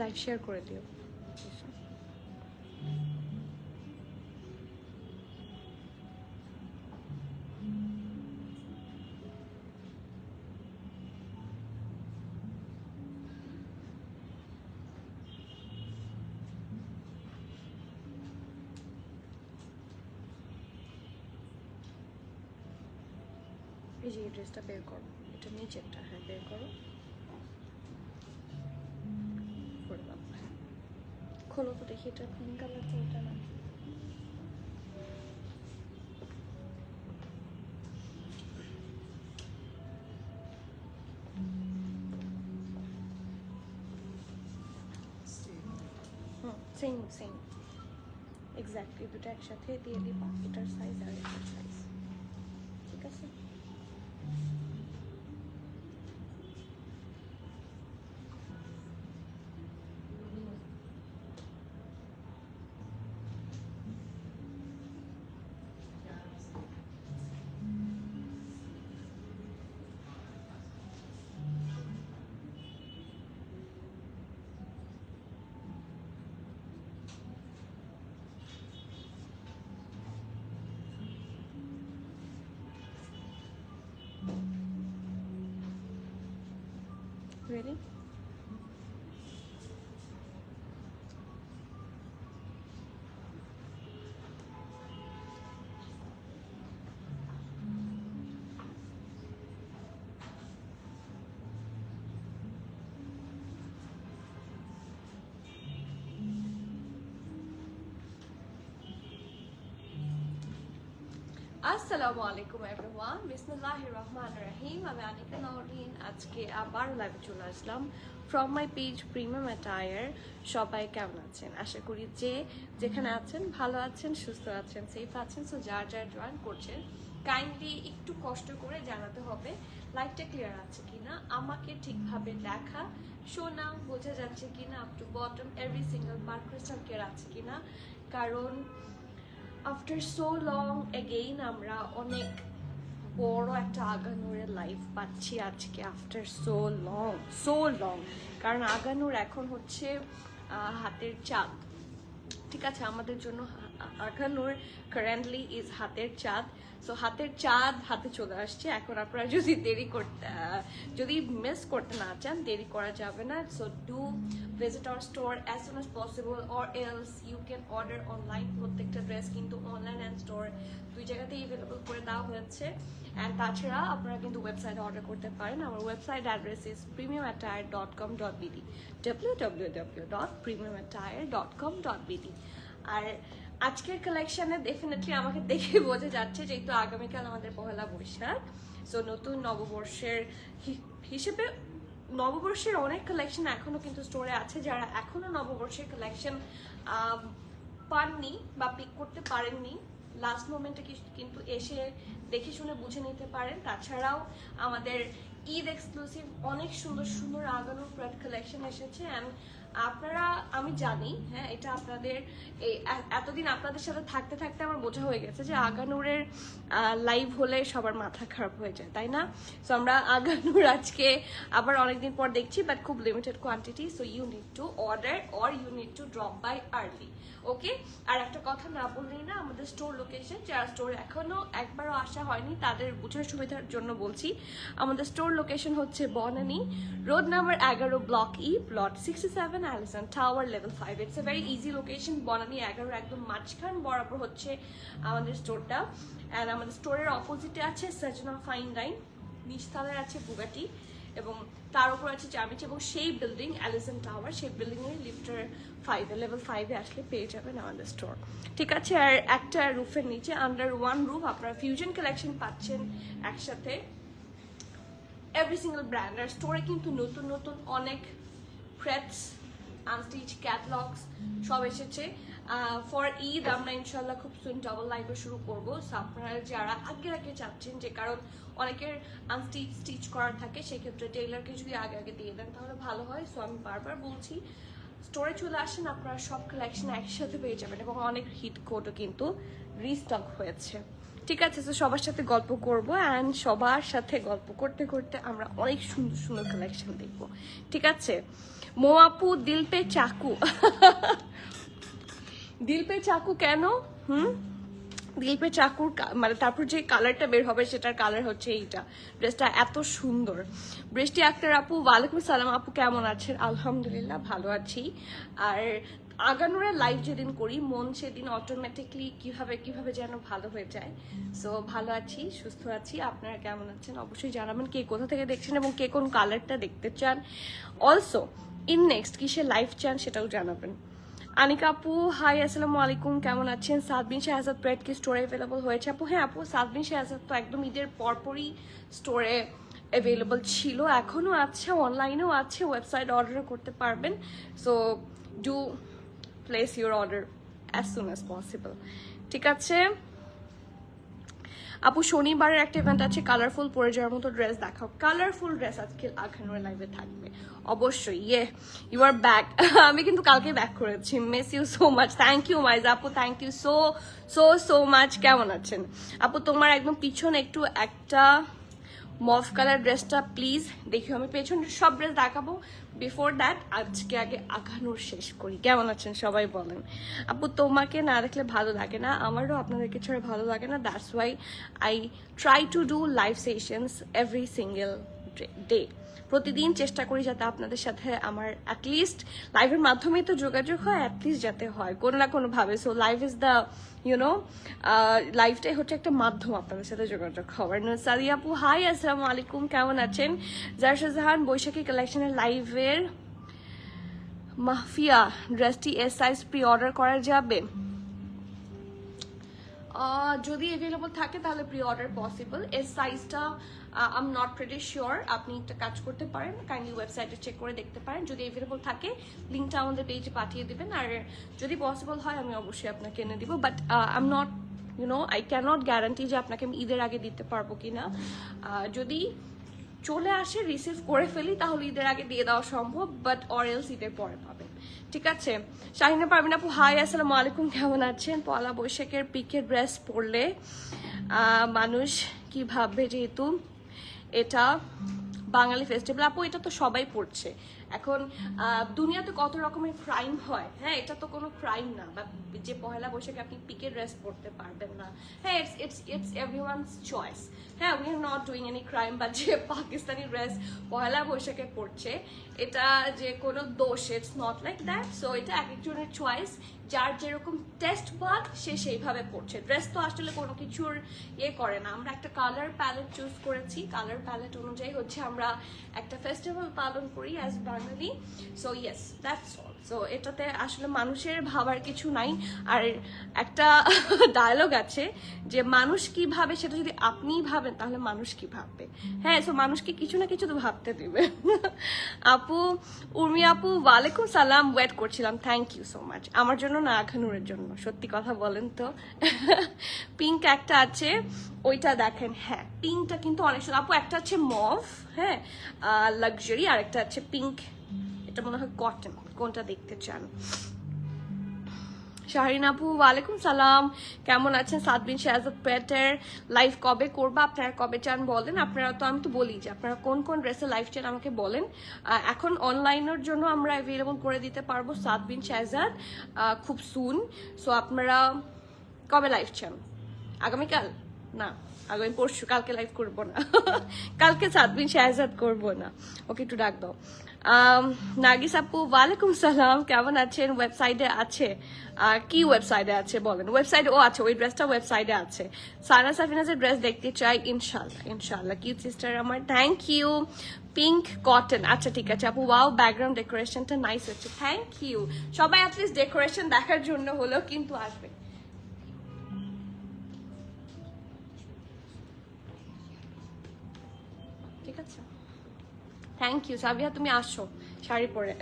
Like share করে দিও। এই যে এই ড্রেসটা বের করো, এটা নিচেরটা, হ্যাঁ বের করো, করে দাও। খোলো তো দেখি, এটা পিঙ্ক কালার তো, এটা না। সেম সেম এক্স্যাক্টলি, দুটো একসাথে দিয়ে দিবা, এটার সাইজ আর এটার সাইজ, ঠিক আছে? Ready? আসসালামু আলাইকুম এভরিওয়ান, বিসমিল্লাহির রহমানির রহিম। আমি আনিকা নওরিন, আজকে আবার লাইভে চলে আসলাম from my page Premium Attire. সবাই কেমন আছেন? আশা করি যে যেখানে আছেন ভালো আছেন, সুস্থ আছেন, সেফ আছেন। সো যার যার জয়েন করছেন কাইন্ডলি একটু কষ্ট করে জানাতে হবে লাইভটা ক্লিয়ার আছে কিনা, আমাকে ঠিকভাবে দেখা শোনা বোঝা যাচ্ছে কিনা, up to bottom every single part crystal clear আছে কিনা। কারণ আফটার সো লং এগেইন আমরা অনেক বড় একটা আগানুরের লাইফ পাচ্ছি আজকে, আফটার সো লং। কারণ আগানুর এখন হচ্ছে হাতের চাঁদ, ঠিক আছে? আমাদের জন্য আগানুর কারেন্টলি ইজ হাতের চাঁদ। সো হাতের চাঁদ হাতে চলে আসছে। এখন আপনারা যদি যদি মিস করতে না চান, দেরি করা যাবে না। So do visit our store as soon as possible, or else you can order online. প্রত্যেকটা ড্রেস কিন্তু অনলাইন অ্যান্ড স্টোর দুই জায়গাতেই অ্যাভেলেবল করে দেওয়া হয়েছে। অ্যান্ড তাছাড়া আপনারা কিন্তু ওয়েবসাইটে অর্ডার করতে পারেন। আমার website address is premiumattire.com.bd, www.premiumattire.com.bd। আর আজকের কালেকশনে ডেফিনেটলি আমাকে দেখে বোঝা যাচ্ছে যেহেতু আগামীকাল আমাদের পহেলা বৈশাখ। সো নতুন নববর্ষের হিসেবে নববর্ষের অনেক কালেকশন এখনো কিন্তু স্টোরে আছে। যারা এখনো নববর্ষের কালেকশন পাননি বা পিক করতে পারেননি, লাস্ট মোমেন্টে কিন্তু এসে দেখে শুনে বুঝে নিতে পারেন। তাছাড়াও আমাদের ঈদ এক্সক্লুসিভ অনেক সুন্দর সুন্দর আগানোর প্রোডাক্ট কালেকশন এসেছে। অ্যান্ড আপনারা, আমি জানি, হ্যাঁ, এটা আপনাদের এই এতদিন আপনাদের সাথে থাকতে থাকতে আমার বোঝা হয়ে গেছে যে আগানুরের লাইভ হলে সবার মাথা খারাপ হয়ে যায়, তাই না? সো আমরা আগানুর আজকে আবার অনেকদিন পর দেখছি, বাট খুব limited quantity. So you need to order or you need to drop by early, okay? আর একটা কথা না বললেই না, আমাদের স্টোর লোকেশন, যারা স্টোর এখনো একবারও আসা হয়নি তাদের বোঝার সুবিধার জন্য বলছি। আমাদের স্টোর লোকেশন হচ্ছে Banani road number 11, block E, plot 67, Allison tower, level 5। It's a very easy location. Banani 11 একদম মাঝখান বরাবর হচ্ছে আমাদের স্টোরটা। অ্যান্ড আমাদের স্টোরের অপোজিটে আছে সজনা ফাইন লাইন, নিচতলায় আছে বুগাটি, এবং তার উপর আছে চামিচ, এবং সেই বিল্ডিং অ্যালিসন টাওয়ার, সেই বিল্ডিংয়ের লিফটার 5-এ, লেভেল 5-এ আসলে পেয়ে যাবেন আমাদের স্টোর, ঠিক আছে? আর একটা রুফের নিচে, আন্ডার ওয়ান রুফ, আপনারা ফিউশন কালেকশন পাচ্ছেন একসাথে, এভরি সিঙ্গেল ব্র্যান্ড। আর স্টোরে কিন্তু নতুন নতুন অনেক থ্রেডস, আনস্টিচ, ক্যাটলগস সব এসেছে। ফর ঈদ আমরা ইনশাল্লাহ খুব সুন ডাবল লাইভও শুরু করবো। সো আপনারা যারা আগে আগে চাচ্ছেন, যে কারণ অনেকের আনস্টিচ স্টিচ করার থাকে, সেক্ষেত্রে টেইলারকে যদি আগে আগে দিয়ে দেন তাহলে ভালো হয়। সো আমি বারবার বলছি, স্টোরে চলে আসেন, আপনারা সব কালেকশন একসাথে পেয়ে যাবেন। এবং অনেক হিট কোডও কিন্তু রিস্টক হয়েছে, ঠিক আছে, তো সবার সাথে গল্প করব অ্যান্ড সবার সাথে গল্প করতে করতে আমরা অনেক সুন্দর সুন্দর কালেকশন দেখবো। ঠিক আছে, মো আপু দিল পে চাকু দিল পে চাকু কেন? দিল পে চাকুর মানে তারপর যে কালারটা বের হবে সেটার কালার হচ্ছে এইটা। ড্রেসটা এত সুন্দর। বৃষ্টি আক্তার আপু, ওয়ালাইকুম সালাম আপু, কেমন আছেন? আলহামদুলিল্লাহ ভালো আছি। আর আগানোরা লাইভ যেদিন করি মন সেদিন অটোমেটিকলি কিভাবে যেন ভালো হয়ে যায়। সো ভালো আছি, সুস্থ আছি। আপনারা কেমন আছেন অবশ্যই জানাবেন, কে কোথা থেকে দেখছেন এবং কে কোন কালারটা দেখতে চান। অলসো ইন নেক্সট কিসে লাইভ চান সেটাও জানাবেন। আনিকা আপু হাই, আসসালামু আলাইকুম, কেমন আছেন? সাদবিন শাহজাদ ব্রেড কি স্টোরে অ্যাভেলেবল হয়েছে? আপু হ্যাঁ আপু, সাদবিন শাহজাদ তো একদম ঈদের পরপরই স্টোরে অ্যাভেলেবল ছিল, এখনও আছে, অনলাইনেও আছে, ওয়েবসাইট অর্ডারও করতে পারবেন। So do place your order as soon as possible. ঠিক আছে আপু, শনিবারের একটা ইভেন্ট আছে, কালারফুল পরে যাওয়ার মতো ড্রেস দেখাও। কালারফুল ড্রেস আজকে আখানোর লাইভে থাকবে অবশ্যই। You are back. আমি কিন্তু কালকে ব্যাক করেছি। Miss you so much. Thank you মাইজ আপু, thank you so so so much. কেমন আছেন আপু? তোমার একদম পিছনে একটু একটা মভ কালার ড্রেসটা প্লিজ দেখিও। আমি পেছনের সব ড্রেস দেখাবো, বিফোর দ্যাট আজকে আগে আঁকানোর শেষ করি। কেমন আছেন সবাই বলেন। আপু তোমাকে না দেখলে ভালো লাগে না, আমারও আপনাদেরকে ছাড়া ভালো লাগে না। That's why I try to do live sessions every single day. প্রতিদিন চেষ্টা করি যাতে আপনাদের সাথে আমার অ্যাটলিস্ট লাইভের মাধ্যমে তো যোগাযোগ হয়, অ্যাটলিস্ট যাতে হয় কোনো না কোনোভাবে। সো লাইভ ইজ দ্য লাইভটাই হচ্ছে একটা মাধ্যম আপনাদের সাথে যোগাযোগ হওয়ার। সাদি আপু হাই, আসসালামু আলাইকুম, কেমন আছেন? জাহান বৈশাখী কালেকশনের লাইভের মাফিয়া ড্রেসটি এস সাইজ প্রি অর্ডার করা যাবে? যদি অ্যাভেলেবল থাকে তাহলে প্রি অর্ডার পসিবল। এস সাইজটা I am not pretty sure. আপনি একটা কাজ করতে পারেন, কাইন্ডলি ওয়েবসাইটে চেক করে দেখতে পারেন। যদি অ্যাভেলেবল থাকে লিঙ্কটা আমাদের পেজে পাঠিয়ে দেবেন, আর যদি পসিবল হয় আমি অবশ্যই আপনাকে এনে দিব। But I am not I can't guarantee যে আপনাকে আমি ঈদের আগে দিতে পারবো কিনা। যদি চলে আসে রিসিভ করে ফেলি তাহলে ঈদের আগে দিয়ে দেওয়া সম্ভব, বাট অর এলস ঈদের পরে পাবেন। ঠিক আছে, শাহিনা পারভিন আপু হাই, আসসালামু আলাইকুম, কেমন আছেন? পয়লা বৈশাখের পিকের ড্রেস পরলে মানুষ কি ভাববে, যেহেতু এটা বাঙালি ফেস্টিভ্যাল। আপু এটা তো সবাই পড়ছে এখন। দুনিয়াতে কত রকমের ক্রাইম হয়, হ্যাঁ এটা তো কোনো ক্রাইম না, বা যে পহেলা বৈশাখে আপনি পিকের ড্রেস পরতে পারবেন না। হ্যাঁ ইটস এভরিওয়ানস চয়েস। হ্যাঁ we are not doing any crime. বা যে পাকিস্তানি ড্রেস পহেলা বৈশাখে পড়ছে এটা যে কোনো দোষ, it's not like that. So এটা এক একজনের চয়েস, যার যেরকম টেস্ট বাদ সে সেইভাবে পড়ছে। ড্রেস তো আসলে কোনো কিছুর করে না। আমরা একটা কালার প্যালেট চুজ করেছি, কালার প্যালেট অনুযায়ী হচ্ছে আমরা একটা ফেস্টিভ্যাল পালন করি as Bangali. So yes that's all. So এটাতে আসলে মানুষের ভাবার কিছু নাই। আর একটা ডায়লগ আছে যে মানুষ কি ভাবে সেটা যদি আপনিই ভাবেন তাহলে মানুষ কি ভাববে। হ্যাঁ, সো মানুষকে কিছু না কিছু তো ভাবতে দিবে। আপু উর্মি আপু ওয়ালাইকুম সালাম, ওয়েট করছিলাম, থ্যাংক ইউ সো মাচ। আমার জন্য না আখানুরের জন্য? সত্যি কথা বলেন তো। পিঙ্ক একটা আছে, ওইটা দেখেন। হ্যাঁ পিঙ্কটা কিন্তু অনেক সুন্দর আপু। একটা আছে মভ, হ্যাঁ লাক্সারি, আর একটা আছে পিঙ্ক, এটা মনে হয় কটন। কোনটা দেখতে চান? শাহরিন আপু ওয়ালাইকুম সালাম, কেমন আছেন? সাদবিন শাহজাদ পেটের লাইভ কবে করবা? আপনারা কবে চান বলেন। আপনারা তো, আমি তো বলি যে আপনারা কোন কোন ড্রেসের লাইভ চান আমাকে বলেন। এখন অনলাইনের জন্য আমরা অ্যাভেলেবল করে দিতে পারবো সাদবিন শাহজাদ খুব সুন। সো আপনারা কবে লাইভ চান? আগামীকাল না, আগামী পরশু, কালকে লাইভ করবো না। কালকে সাদবিন শাহজাদ করবো না। ওকে একটু ডাক দাও। নার্গিস আপু ওয়ালাইকুম সালাম, কেমন আছেন? ওয়েবসাইটে আছে, কি ওয়েবসাইটে আছে বলেন? ওয়েবসাইটে ও আছে, ওই ড্রেসটা ওয়েবসাইটে আছে। সারা সাফিনাজের ড্রেস দেখতে চাই, ইনশাল্লাহ ইনশাল্লাহ। কিউট সিস্টার আমার, থ্যাংক ইউ। পিঙ্ক কটন, আচ্ছা ঠিক আছে আপু। ওয়াও ব্যাকগ্রাউন্ড ডেকোরেশনটা নাইস হচ্ছে, থ্যাংক ইউ। সবাই অ্যাটলিস্ট ডেকোরেশন দেখার জন্য হলেও কিন্তু আসবে। ঠিক আছে, থ্যাংক ইউ। সাবিয়া তুমি আসো শাড়ি পরে।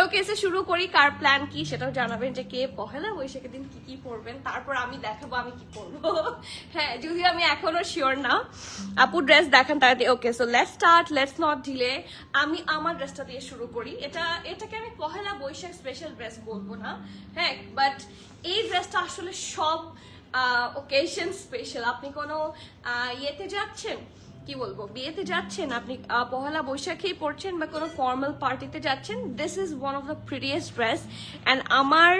ওকে সে শুরু করি। কার প্ল্যান কি সেটাও জানাবেন, যে কে পহেলা বৈশাখের দিন কি কি পরবেন, তারপর আমি দেখাবো আমি কি পরবো। হ্যাঁ যদিও আমি এখনো শিওর না। আপু ড্রেস দেখান তাড়াতাড়ি। Okay so let's start, let's not delay. আমি আমার ড্রেসটা দিয়ে শুরু করি। এটাকে আমি পহেলা বৈশাখ স্পেশাল ড্রেস বলবো না, হ্যাঁ বাট এই ড্রেসটা আসলে সব ওকেশন স্পেশাল, আপনি কোনো ইয়েতে যাচ্ছেন, কি বলবো, বিয়েতে যাচ্ছেন, আপনি পহেলা বৈশাখেই পড়ছেন বা কোনো ফর্মাল পার্টিতে যাচ্ছেন, this is one of the prettiest dress. And আমার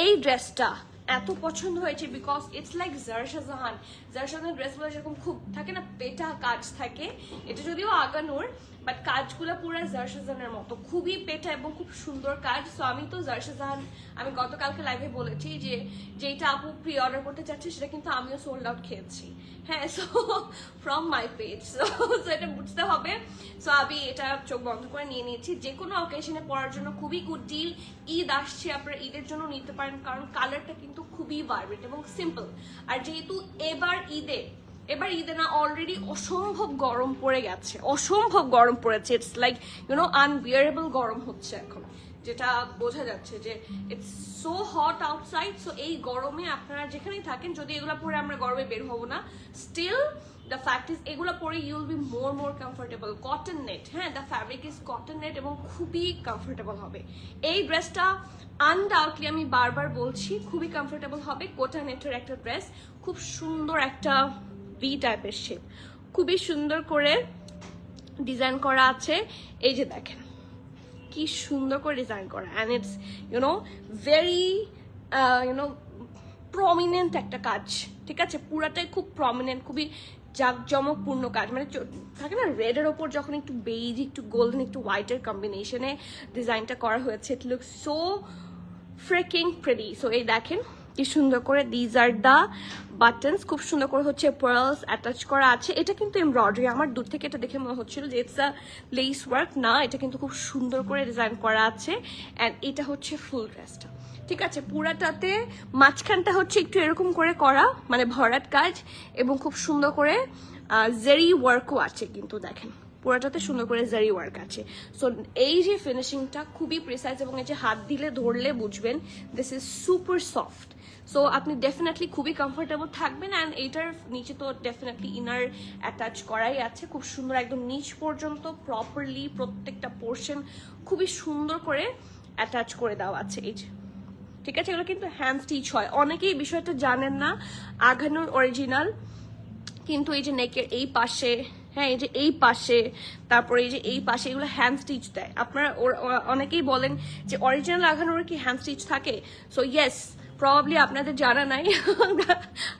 এই ড্রেসটা এত পছন্দ হয়েছে বিকজ ইটস লাইক জারশাজাহান। জারশাজাহান ড্রেসগুলো যেরকম খুব থাকে না, পেটা কাজ থাকে, এটা যদিও আগানোর, বাট কাজগুলো পুরো জারশাজাহানের মতো খুবই পেটা এবং খুব সুন্দর কাজ। সো আমি তো জারশাজাহান, আমি গতকালকে লাইভে বলেছি যে যেটা আপু প্রি অর্ডার করতে চাচ্ছে সেটা কিন্তু আমিও সোল্ড আউট খেয়েছি, হ্যাঁ। So from my page, so এটা বুঝতে হবে। সো আমি এটা চোখ বন্ধ করে নিয়ে নিয়েছি, যে কোনো অকেশনে পরার জন্য খুবই গুড ডিল। ঈদ আসছে, আপনারা ঈদের জন্য নিতে পারেন, কারণ কালারটা কিন্তু খুবই ভাইব্রেন্ট এবং সিম্পল। আর যেহেতু এবার ঈদে না অলরেডি অসম্ভব গরম পড়ে গেছে, অসম্ভব গরম পড়েছে, ইটস লাইক আনবিয়ারেবল গরম হচ্ছে এখন, যেটা বোঝা যাচ্ছে যে it's so hot outside. So এই গরমে আপনারা যেখানেই থাকেন, যদি এগুলো পরে আমরা গরমে বের হবো না, স্টিল দ্য ফ্যাক্ট ইজ এগুলো পরে you will be more comfortable. Cotton net, হ্যাঁ, the fabric is cotton net এবং খুবই কমফোর্টেবল হবে। এই ড্রেসটা আনডাউটলি আমি বারবার বলছি খুবই কমফোর্টেবল হবে। কোটা নেটের একটা ড্রেস, খুব সুন্দর একটা ভি টাইপের শেপ, খুবই সুন্দর করে ডিজাইন করা আছে। এই যে দেখেন কি সুন্দর করে ডিজাইন করা, অ্যান্ড ইটস ভেরি প্রমিনেন্ট একটা কাজ, ঠিক আছে, পুরাটাই খুব প্রমিনেন্ট, খুবই জাঁকজমকপূর্ণ কাজ। মানে থাকে না রেডের ওপর যখন একটু বেজ, একটু গোল্ডেন, একটু হোয়াইটের কম্বিনেশনে ডিজাইনটা করা হয়েছে, it looks so freaking pretty. So এই দেখেন কি সুন্দর করে দিজ আর দা বাটনস, খুব সুন্দর করে হচ্ছে পার্লস অ্যাটাচ করা আছে। এটা কিন্তু এমব্রয়ডারি, আমার দূর থেকে এটা দেখে মনে হচ্ছিল যে ইটস আ লেস ওয়ার্ক, না, এটা কিন্তু খুব সুন্দর করে ডিজাইন করা আছে। অ্যান্ড এটা হচ্ছে ফুল ড্রেসটা, ঠিক আছে, পুরাটাতে মাঝখানটা হচ্ছে একটু এরকম করে করা, মানে ভরাট কাজ, এবং খুব সুন্দর করে জেরি ওয়ার্কও আছে, কিন্তু দেখেন পুরাটাতে সুন্দর করে জারি ওয়ার্ক আছে। সো এই যে ফিনিশিংটা খুবই প্রিসাইজ, এবং এই যে হাত দিলে ধরলে বুঝবেন this is super soft. So আপনি ডেফিনেটলি খুবই কমফোর্টেবল থাকবেন। অ্যান্ড এইটার নিচে তো ডেফিনেটলি ইনার অ্যাটাচ করাই আছে, খুব সুন্দর একদম নিচ পর্যন্ত প্রপারলি প্রত্যেকটা পোর্শন খুবই সুন্দর করে অ্যাটাচ করে দেওয়া আছে। এই যে, ঠিক আছে, এগুলো কিন্তু হ্যান্ড স্টিচ হয়, অনেকেই বিষয়টা জানেন না। আঘানোর অরিজিনাল, কিন্তু এই যে নেকের এই পাশে, হ্যাঁ, এই যে এই পাশে, তারপরে এই যে এই পাশে, এগুলো হ্যান্ড স্টিচ দেয়। আপনারা অনেকেই বলেন যে অরিজিনাল আঘানোর কি হ্যান্ড স্টিচ থাকে? সো ইয়েস, প্রবাবলি আপনাদের জানা নাই,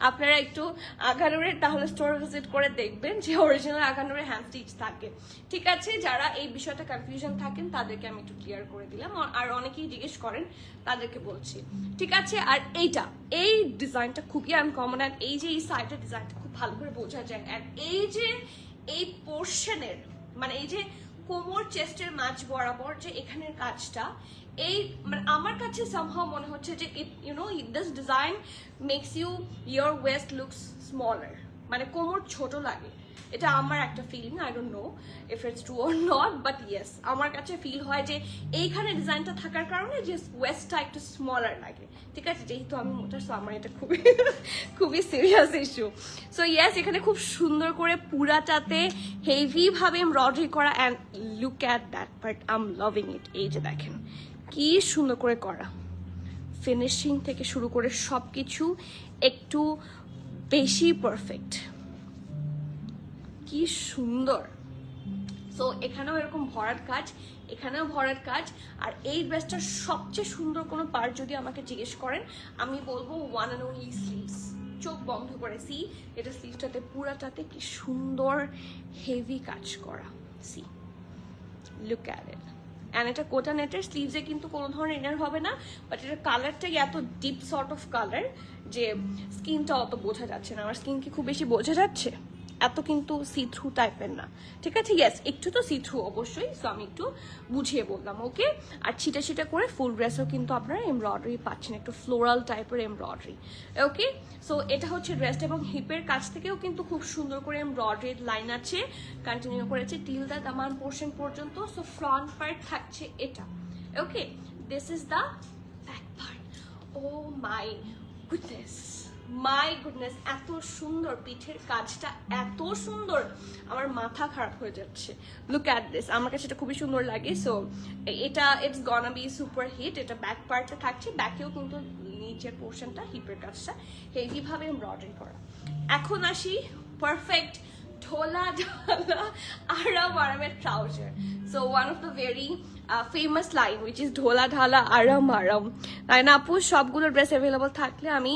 আপনারা একটু আঘানোরের তাহলে স্টোর ভিজিট করে দেখবেন যে অরিজিনাল আঘানোরের হ্যান্ড স্টিচ থাকে, ঠিক আছে। যারা এই বিষয়টা কনফিউশন থাকেন তাদেরকে আমি একটু ক্লিয়ার করে দিলাম, আর অনেকেই জিজ্ঞেস করেন তাদেরকে বলছি, ঠিক আছে। আর এই ডিজাইনটা খুবই আনকমন, অ্যান্ড এই যে এই সাইডের ডিজাইনটা খুব ভালো করে বোঝা যায়। অ্যান্ড এই যে এই পোর্শনের, মানে এই যে কোমর চেস্টের মাঝ বরাবর যে এখানের কাজটা, এই মানে আমার কাছে সামহাও মনে হচ্ছে যে this design makes your waist looks smaller, মানে কোমর ছোট লাগে। এটা আমার একটা feeling, I don't know if it's true or not, but yes, আমার কাছে ফিল হয় যে এইখানে ডিজাইনটা থাকার কারণে যে ওয়েস্টটা একটু স্মলার লাগে, ঠিক আছে। যেহেতু আমি মোটা, সো আমার এটা খুবই সিরিয়াস ইস্যু। সো ইয়েস, এখানে খুব সুন্দর করে পুরাটাতে হেভি ভাবে এমব্রয়ডারি করা, and look at that part, I am loving ইট। এই যে দেখেন কি সুন্দর করে করা, ফিনিশিং থেকে শুরু করে সবকিছু একটু বেশি পারফেক্ট, কি সুন্দর। সো এখানেও এরকম ভরাট কাজ, এখানেও ভরাট কাজ। আর এই ড্রেসটার সবচেয়ে সুন্দর কোনো পার্ট যদি আমাকে জিজ্ঞেস করেন, আমি বলবো ওয়ান অ্যান্ড অনলি স্লিভস। চোখ বন্ধ করে সি, এটা স্লিভসটাতে পুরাটাতে কি সুন্দর হেভি কাজ করা, see, look at it. And এটা কোটা নেটের, স্লিভসে কিন্তু কোনো ধরনের ইনার হবে না, বাট এটার কালারটাই এত ডিপ সর্ট অফ কালার যে স্কিনটা অত বোঝা যাচ্ছে না। আমার স্কিন কি খুব বেশি বোঝা যাচ্ছে? এত কিন্তু সি থ্রু টাইপের না, ঠিক আছে। ইয়েস, একটু তো সি থ্রু অবশ্যই, সো আমি একটু বুঝিয়ে বললাম, ওকে। আর ছিটা ছিটা করে ফুল ড্রেসও কিন্তু আপনারা এমব্রয়ডারি পাচ্ছেন, একটু ফ্লোরাল টাইপের এমব্রয়ডারি, ওকে। সো এটা হচ্ছে ড্রেসটা, এবং হিপের কাছ থেকেও কিন্তু খুব সুন্দর করে এমব্রয়ডারি লাইন আছে, কন্টিনিউ করেছে টিল দ্য দামান পোর্শন পর্যন্ত। সো ফ্রন্ট পার্ট থাকছে এটা, okay. This is the back part. Oh my goodness, এত সুন্দর পিঠের কাজটা, এত সুন্দর, আমার মাথা খারাপ হয়ে যাচ্ছে। লুক অ্যাট দিস, আমার কাছে এটা খুবই সুন্দর লাগে। সো এটা it's gonna be super hit. এটা ব্যাক পার্টে থাকছে, ব্যাকেও কিন্তু নিচের পোর্শনটা হিপের কাজটা হেভিভাবে এমব্রয়ডারি করা। এখন আসি পারফেক্ট ঢোলা ঢালা আরামের trouser. So one of the very famous line which is ঢোলা ঢালা আরাম। তাই না আপু? সবগুলো ড্রেস অ্যাভেলেবল থাকলে আমি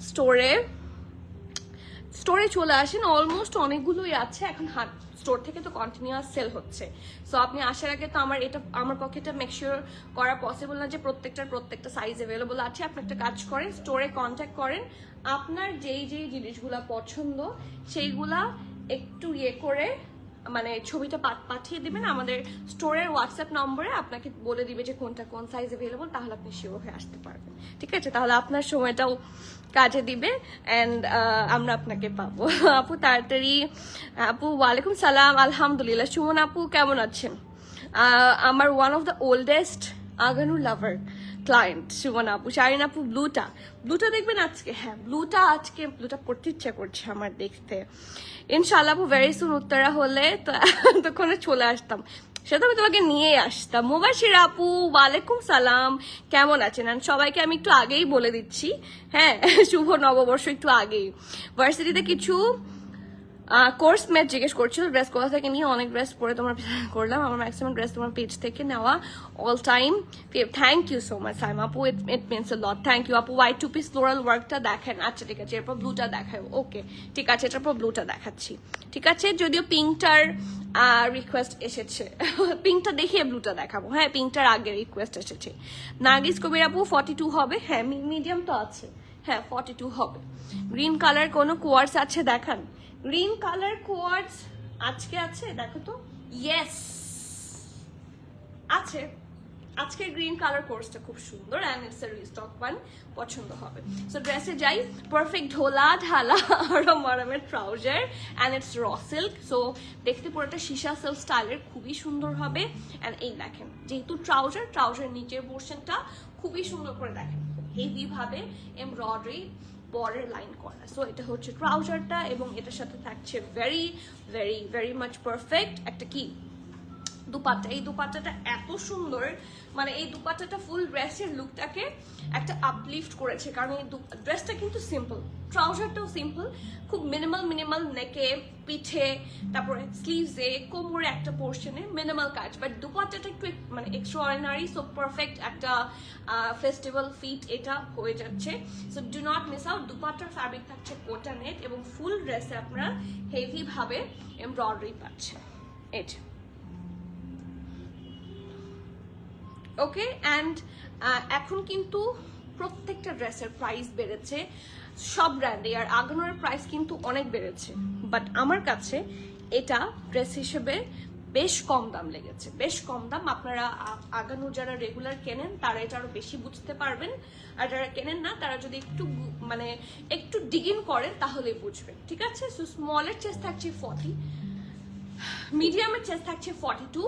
স্টোরে চলে আসেন, অলমোস্ট অনেকগুলোই আছে এখন। স্টোর থেকে তো কন্টিনিউয়াস সেল হচ্ছে, সো আপনি আসার আগে তো আমার পক্ষে এটা মেক শিওর করা পসিবল না যে প্রত্যেকটা সাইজ অ্যাভেলেবল আছে। আপনি একটা কাজ করেন, স্টোরে কন্ট্যাক্ট করেন, আপনার যেই জিনিসগুলা পছন্দ সেইগুলা একটু করে মানে ছবিটা পাঠিয়ে দিবেন আমাদের স্টোরের হোয়াটসঅ্যাপ নম্বরে, আপনাকে বলে দিবে যে কোনটা কোন সাইজ অ্যাভেলেবল, তাহলে আপনি শিওর হয়ে আসতে পারবেন। ঠিক আছে, তাহলে আপনার সময়টাও কাজে দিবে অ্যান্ড আমরা আপনাকে পাবো। আপু তাড়াতাড়ি। আপু ওয়ালাইকুম সালাম, আলহামদুলিল্লাহ। সুমন আপু কেমন আছেন? আমার ওয়ান অফ দ্য ওল্ডেস্ট আগানু লাভার ক্লায়েন্ট সুমন আপু। শারিন আপু ব্লুটা দেখবেন আজকে? হ্যাঁ, ব্লুটা পড়তে ইচ্ছা করছে আমার দেখতে। ইনশাআল্লাহ আপু ভেরি সুন উত্তরা হলে তো ততক্ষণে চলে আসতাম, সেটা আমি তোমাকে নিয়ে আসতাম। মুবাশির আপু ওয়ালাইকুম সালাম, কেমন আছেন? আর সবাইকে আমি একটু আগেই বলে দিচ্ছি, হ্যাঁ, শুভ নববর্ষ একটু আগেই। ভার্সিটিতে কিছু কোর্স ম্যাচ জিজ্ঞেস করছিল ড্রেস কোথা থেকে নিয়ে, অনেক ড্রেস পরে তোমার করলাম। আমার ম্যাক্সিমাম ড্রেস তোমার পেজ থেকে নেওয়া, all time. Thank you so much Saim আপু, it means a lot. Thank you আপু। হোয়াইট টু পিস ফ্লোরাল ওয়ার্কটা দেখেন? আচ্ছা ঠিক আছে, এরপর ব্লুটা দেখাও। ওকে ঠিক আছে, এটার পর ব্লুটা দেখাচ্ছি। ঠিক আছে, যদিও পিঙ্কটার রিকোয়েস্ট এসেছে, পিঙ্কটা দেখিয়ে ব্লুটা দেখাবো। হ্যাঁ, পিঙ্কটার আগে রিকোয়েস্ট এসেছে। নার্গিস কবির আপু 42 হবে? হ্যাঁ, মিডিয়াম তো আছে। হ্যাঁ 42 হবে। গ্রিন কালার কোনো কোয়ার্স আছে দেখান? গ্রিন কালার কোয়ার্স আজকে আছে, দেখো তো। ইয়েস আছে, আজকের গ্রিন কালার কোর্সটা খুব সুন্দর and it's a restock one, পছন্দ হবে। সো ড্রেসে যাই, পারফেক্ট ঢোলা ঢালা আরামের trouser and it's raw silk. So দেখতে পুরোটা সীসা সিল্ক স্টাইলের, খুবই সুন্দর হবে। অ্যান্ড এই দেখেন, যেহেতু ট্রাউজার নিচের পোর্শনটা খুবই সুন্দর করে দেখেন হেভি ভাবে এমব্রয়ডারি বর্ডার লাইন করা। সো এটা হচ্ছে ট্রাউজারটা এবং এটার সাথে থাকছে very very very much perfect একটা কি দুপাট্টা। এই দুপাট্টাটা এত সুন্দর, মানে এই দুপাট্টাটা ফুল ড্রেসের লুকটাকে একটা আপলিফট করেছে, কারণ এই ড্রেসটা কিন্তু সিম্পল, ট্রাউজারটাও সিম্পল, খুব মিনিমাল নেকে, পিঠে, তারপরে স্লিভসে, কোমরে একটা পোর্শনে মিনিমাল কাজ, বাট দুপাট্টাটা একটু মানে এক্সট্রাঅর্ডিনারি। সো পারফেক্ট একটা ফেস্টিভ্যাল ফিট এটা হয়ে যাচ্ছে। So do not miss out. দুপাট্টার ফ্যাব্রিক থাকছে কোটা নেট এবং ফুল ড্রেসে আপনারা হেভি ভাবে এমব্রয়ডারি পাচ্ছেন। এটা ওকে। অ্যান্ড এখন কিন্তু প্রত্যেকটা ড্রেসের প্রাইস বেড়েছে সব ব্র্যান্ডে, আর আগানোর প্রাইস কিন্তু অনেক বেড়েছে, বাট আমার কাছে এটা ড্রেস হিসেবে বেশ কম দাম লেগেছে, বেশ কম দাম। আপনারা আগানো যারা রেগুলার কেনেন তারা এটা আরো বেশি বুঝতে পারবেন, আর যারা কেনেন না তারা যদি একটু ডিগিং করেন তাহলে বুঝবেন। ঠিক আছে, সো স্মলের চেস্ট থাকছে 40, মিডিয়ামের চেস্ট থাকছে 42,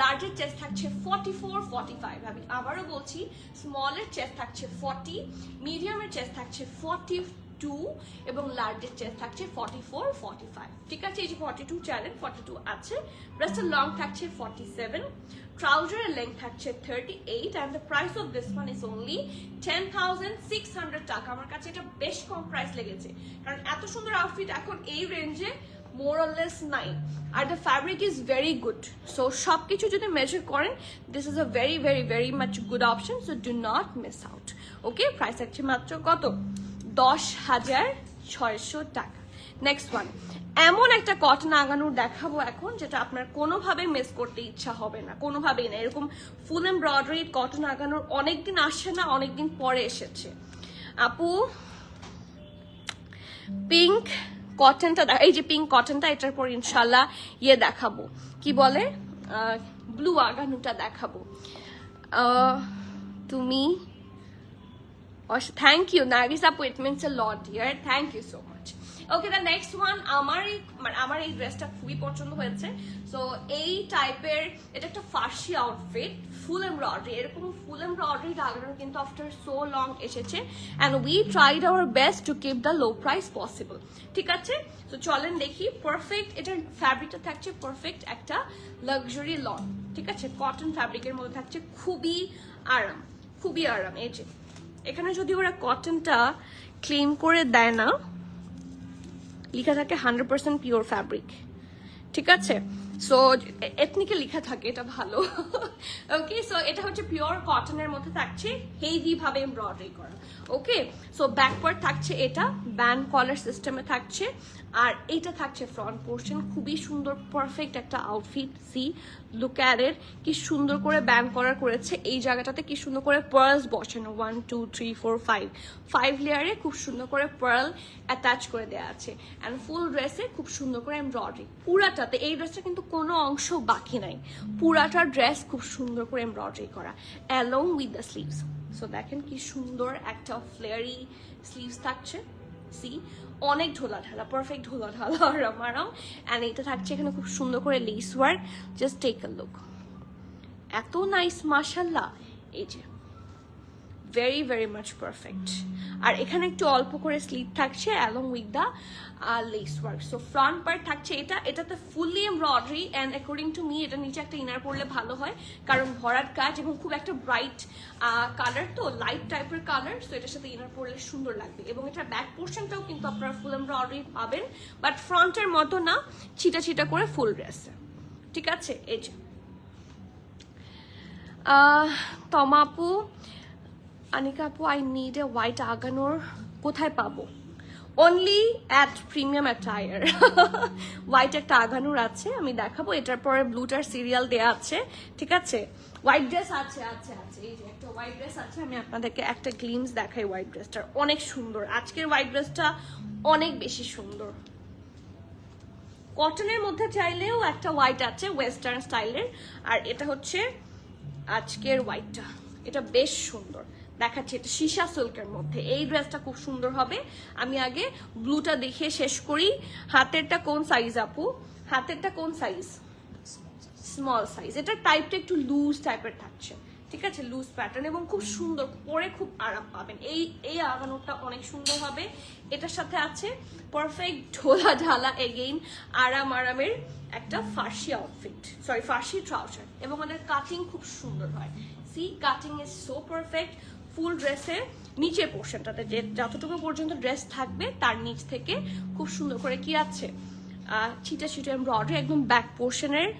লার্জের চেস্ট থাকছে 44, 45। আমি আবারও বলছি, স্মলের চেস্ট থাকছে 40, মিডিয়ামের চেস্ট থাকছে 42 এবং লার্জের চেস্ট থাকছে 44, 45। ঠিক আছে, এই যে 42 চাইলেন, 42 আছে। ব্রেস্টের লং থাকছে 47, ট্রাউজারের লেন্থ থাকছে 38 and the price of this one is only 10,600 টাকা। আমার কাছে এটা বেশ কম প্রাইস লেগেছে, কারণ এত সুন্দর আউটফিট এখন এই রেঞ্জে more or less নাই, আর the fabric is very good. So সবকিছু যদি মেজার করেন, this is a very very very much good option, so do not miss out. Okay, price আছে মাত্র কত? 10,600 টাকা। নেক্সট ওয়ান, এমন একটা কটন আগানোর দেখাবো এখন যেটা আপনার কোনোভাবে মিস করতে ইচ্ছা হবে না, কোনোভাবেই না। এরকম ফুল এমব্রয়ডারি কটন আগানোর অনেকদিন আসে না, অনেকদিন পরে এসেছে। আপু পিঙ্ক কটনটা, এই যে পিঙ্ক কটনটা, এটার পর ইনশাল্লাহ দেখাবো, কি বলে ব্লু আগানুটা দেখাবো। তুমি থ্যাংক ইউ নার্গিস আপু, it means a lot dear, thank you so much. Okay, the next one, আমার এই ড্রেসটা খুবই পছন্দ হয়েছে। সো এই টাইপের, এটা একটা ফার্সি আউটফিট, ফুল এমব্রয়ডারি, এরকম ফুল এমব্রয়ডারি লাগানো কিন্তু আফটার সো লং এসেছে, and we tried our best to keep the low price possible. ঠিক আছে, তো চলেন দেখি। পারফেক্ট, এটার ফ্যাব্রিকটা থাকছে পারফেক্ট একটা লাক্সারি লন। ঠিক আছে, কটন ফ্যাব্রিকের মধ্যে থাকছে, খুবই আরাম, খুবই আরাম। এই যে এখানে যদি ওরা কটনটা ক্লেম করে দেয় না, লেখা থাকে 100% পিওর ফ্যাব্রিক, ঠিক আছে? সো এথনিকে লেখা থাকে, এটা ভালো। ওকে, সো এটা হচ্ছে পিওর কটনের মধ্যে থাকছে, হেভি ভাবে এমব্রয়ডারি করা। ওকে, সো ব্যাকওয়ার্ড থাকছে, এটা ব্যান্ড কলার সিস্টেমে থাকছে, আর এটা থাকছে ফ্রন্ট পোর্শন। খুবই সুন্দর পারফেক্ট একটা outfit. See, look at it, কি সুন্দর করে ব্যান্ড কলার করেছে। এই জায়গাটাতে কি সুন্দর করে পার্লস বসানো, 1 2 3 4 5 লেয়ারে খুব সুন্দর করে পার্ল অ্যাটাচ করে দেওয়া আছে। অ্যান্ড ফুল ড্রেসে খুব সুন্দর করে এমব্রয়ডারি পুরাটাতে। এই ড্রেসটা কিন্তু কোনো অংশ বাকি নাই, পুরাটা ড্রেস খুব সুন্দর করে এমব্রয়ডারি করা along with the sleeves. So দেখেন কি সুন্দর একটা ফ্লেয়ারি স্লিভস থাকছে। সি, অনেক ঢোলা ঢালা, পারফেক্ট ঢোলা ঢালা আরাম। অ্যান্ড এটা থাকছে এখানে খুব সুন্দর করে lace work. Just take a look, এত নাইস মাশাল্লাহ। এই যে ভেরি ভেরি মাচ পারফেক্ট। আর এখানে একটু অল্প করে স্লিভ থাকছে along with the lace work. So front part থাকছে এটাতে fully embroidery, and according to me এটা নিচে একটা ইনার পরলে ভালো হয়, কারণ ভরাট কাজ এবং খুব একটা ব্রাইট কালার, তো লাইট টাইপের কালার। সো এটার সাথে ইনার পরলে সুন্দর লাগবে। এবং এটার ব্যাক পোর্শনটাও কিন্তু আপনারা ফুল এমব্রয়ডারি পাবেন, বাট ফ্রন্টের মতো না, ছিটা ছিটা করে ফুল ড্রেসে, ঠিক আছে? এই যে তমাপু, আনিকা আপু, আই নিড এ হোয়াইট আগানোর, কোথায় পাবো? Only at premium attire. White একটা আগানোর আছে, আমি দেখাবো। এটার পরে ব্লুটার সিরিয়াল দেয়া আছে, ঠিক আছে? হোয়াইট ড্রেস আছে, এই যে একটা হোয়াইট ড্রেস আছে, আমি আপনাদেরকে একটা গ্লিমস দেখাই। হোয়াইট ড্রেসটার অনেক সুন্দর, আজকের হোয়াইট ড্রেসটা অনেক বেশি সুন্দর। কটনের মধ্যে চাইলেও একটা হোয়াইট আছে ওয়েস্টার্ন স্টাইলের, আর এটা হচ্ছে আজকের হোয়াইটটা, এটা বেশ সুন্দর দেখাচ্ছে। এটা সীসা সিল্কের মধ্যে, এই ড্রেসটা খুব সুন্দর হবে। আমি আগে ব্লুটা দেখে শেষ করি। হাতেরটা কোন সাইজ আপু? হাতেরটা কোন সাইজ? Small size. এটার টাইপটা একটু লুজ টাইপের থাকছে, ঠিক আছে? লুজ প্যাটার্ন এবং খুব সুন্দর, পরে খুব আরাম পাবেন। এই আগানোটা অনেক সুন্দর হবে। এটার সাথে আছে পারফেক্ট ঢোলা ঢালা এগেইন আরামের একটা ফার্সি আউটফিট, সরি ফার্সি ট্রাউজার, এবং আমাদের কাটিং খুব সুন্দর হয়। See, cutting is so perfect. Full ড্রেসের নিচের পোর্শনটাতে যে যতটুকু পর্যন্ত ড্রেস থাকবে তার নিচ থেকে খুব সুন্দর করে কি আছে, ছিটা ছিটা এমব্রয়ডারি একদম ব্যাক পোর্শনের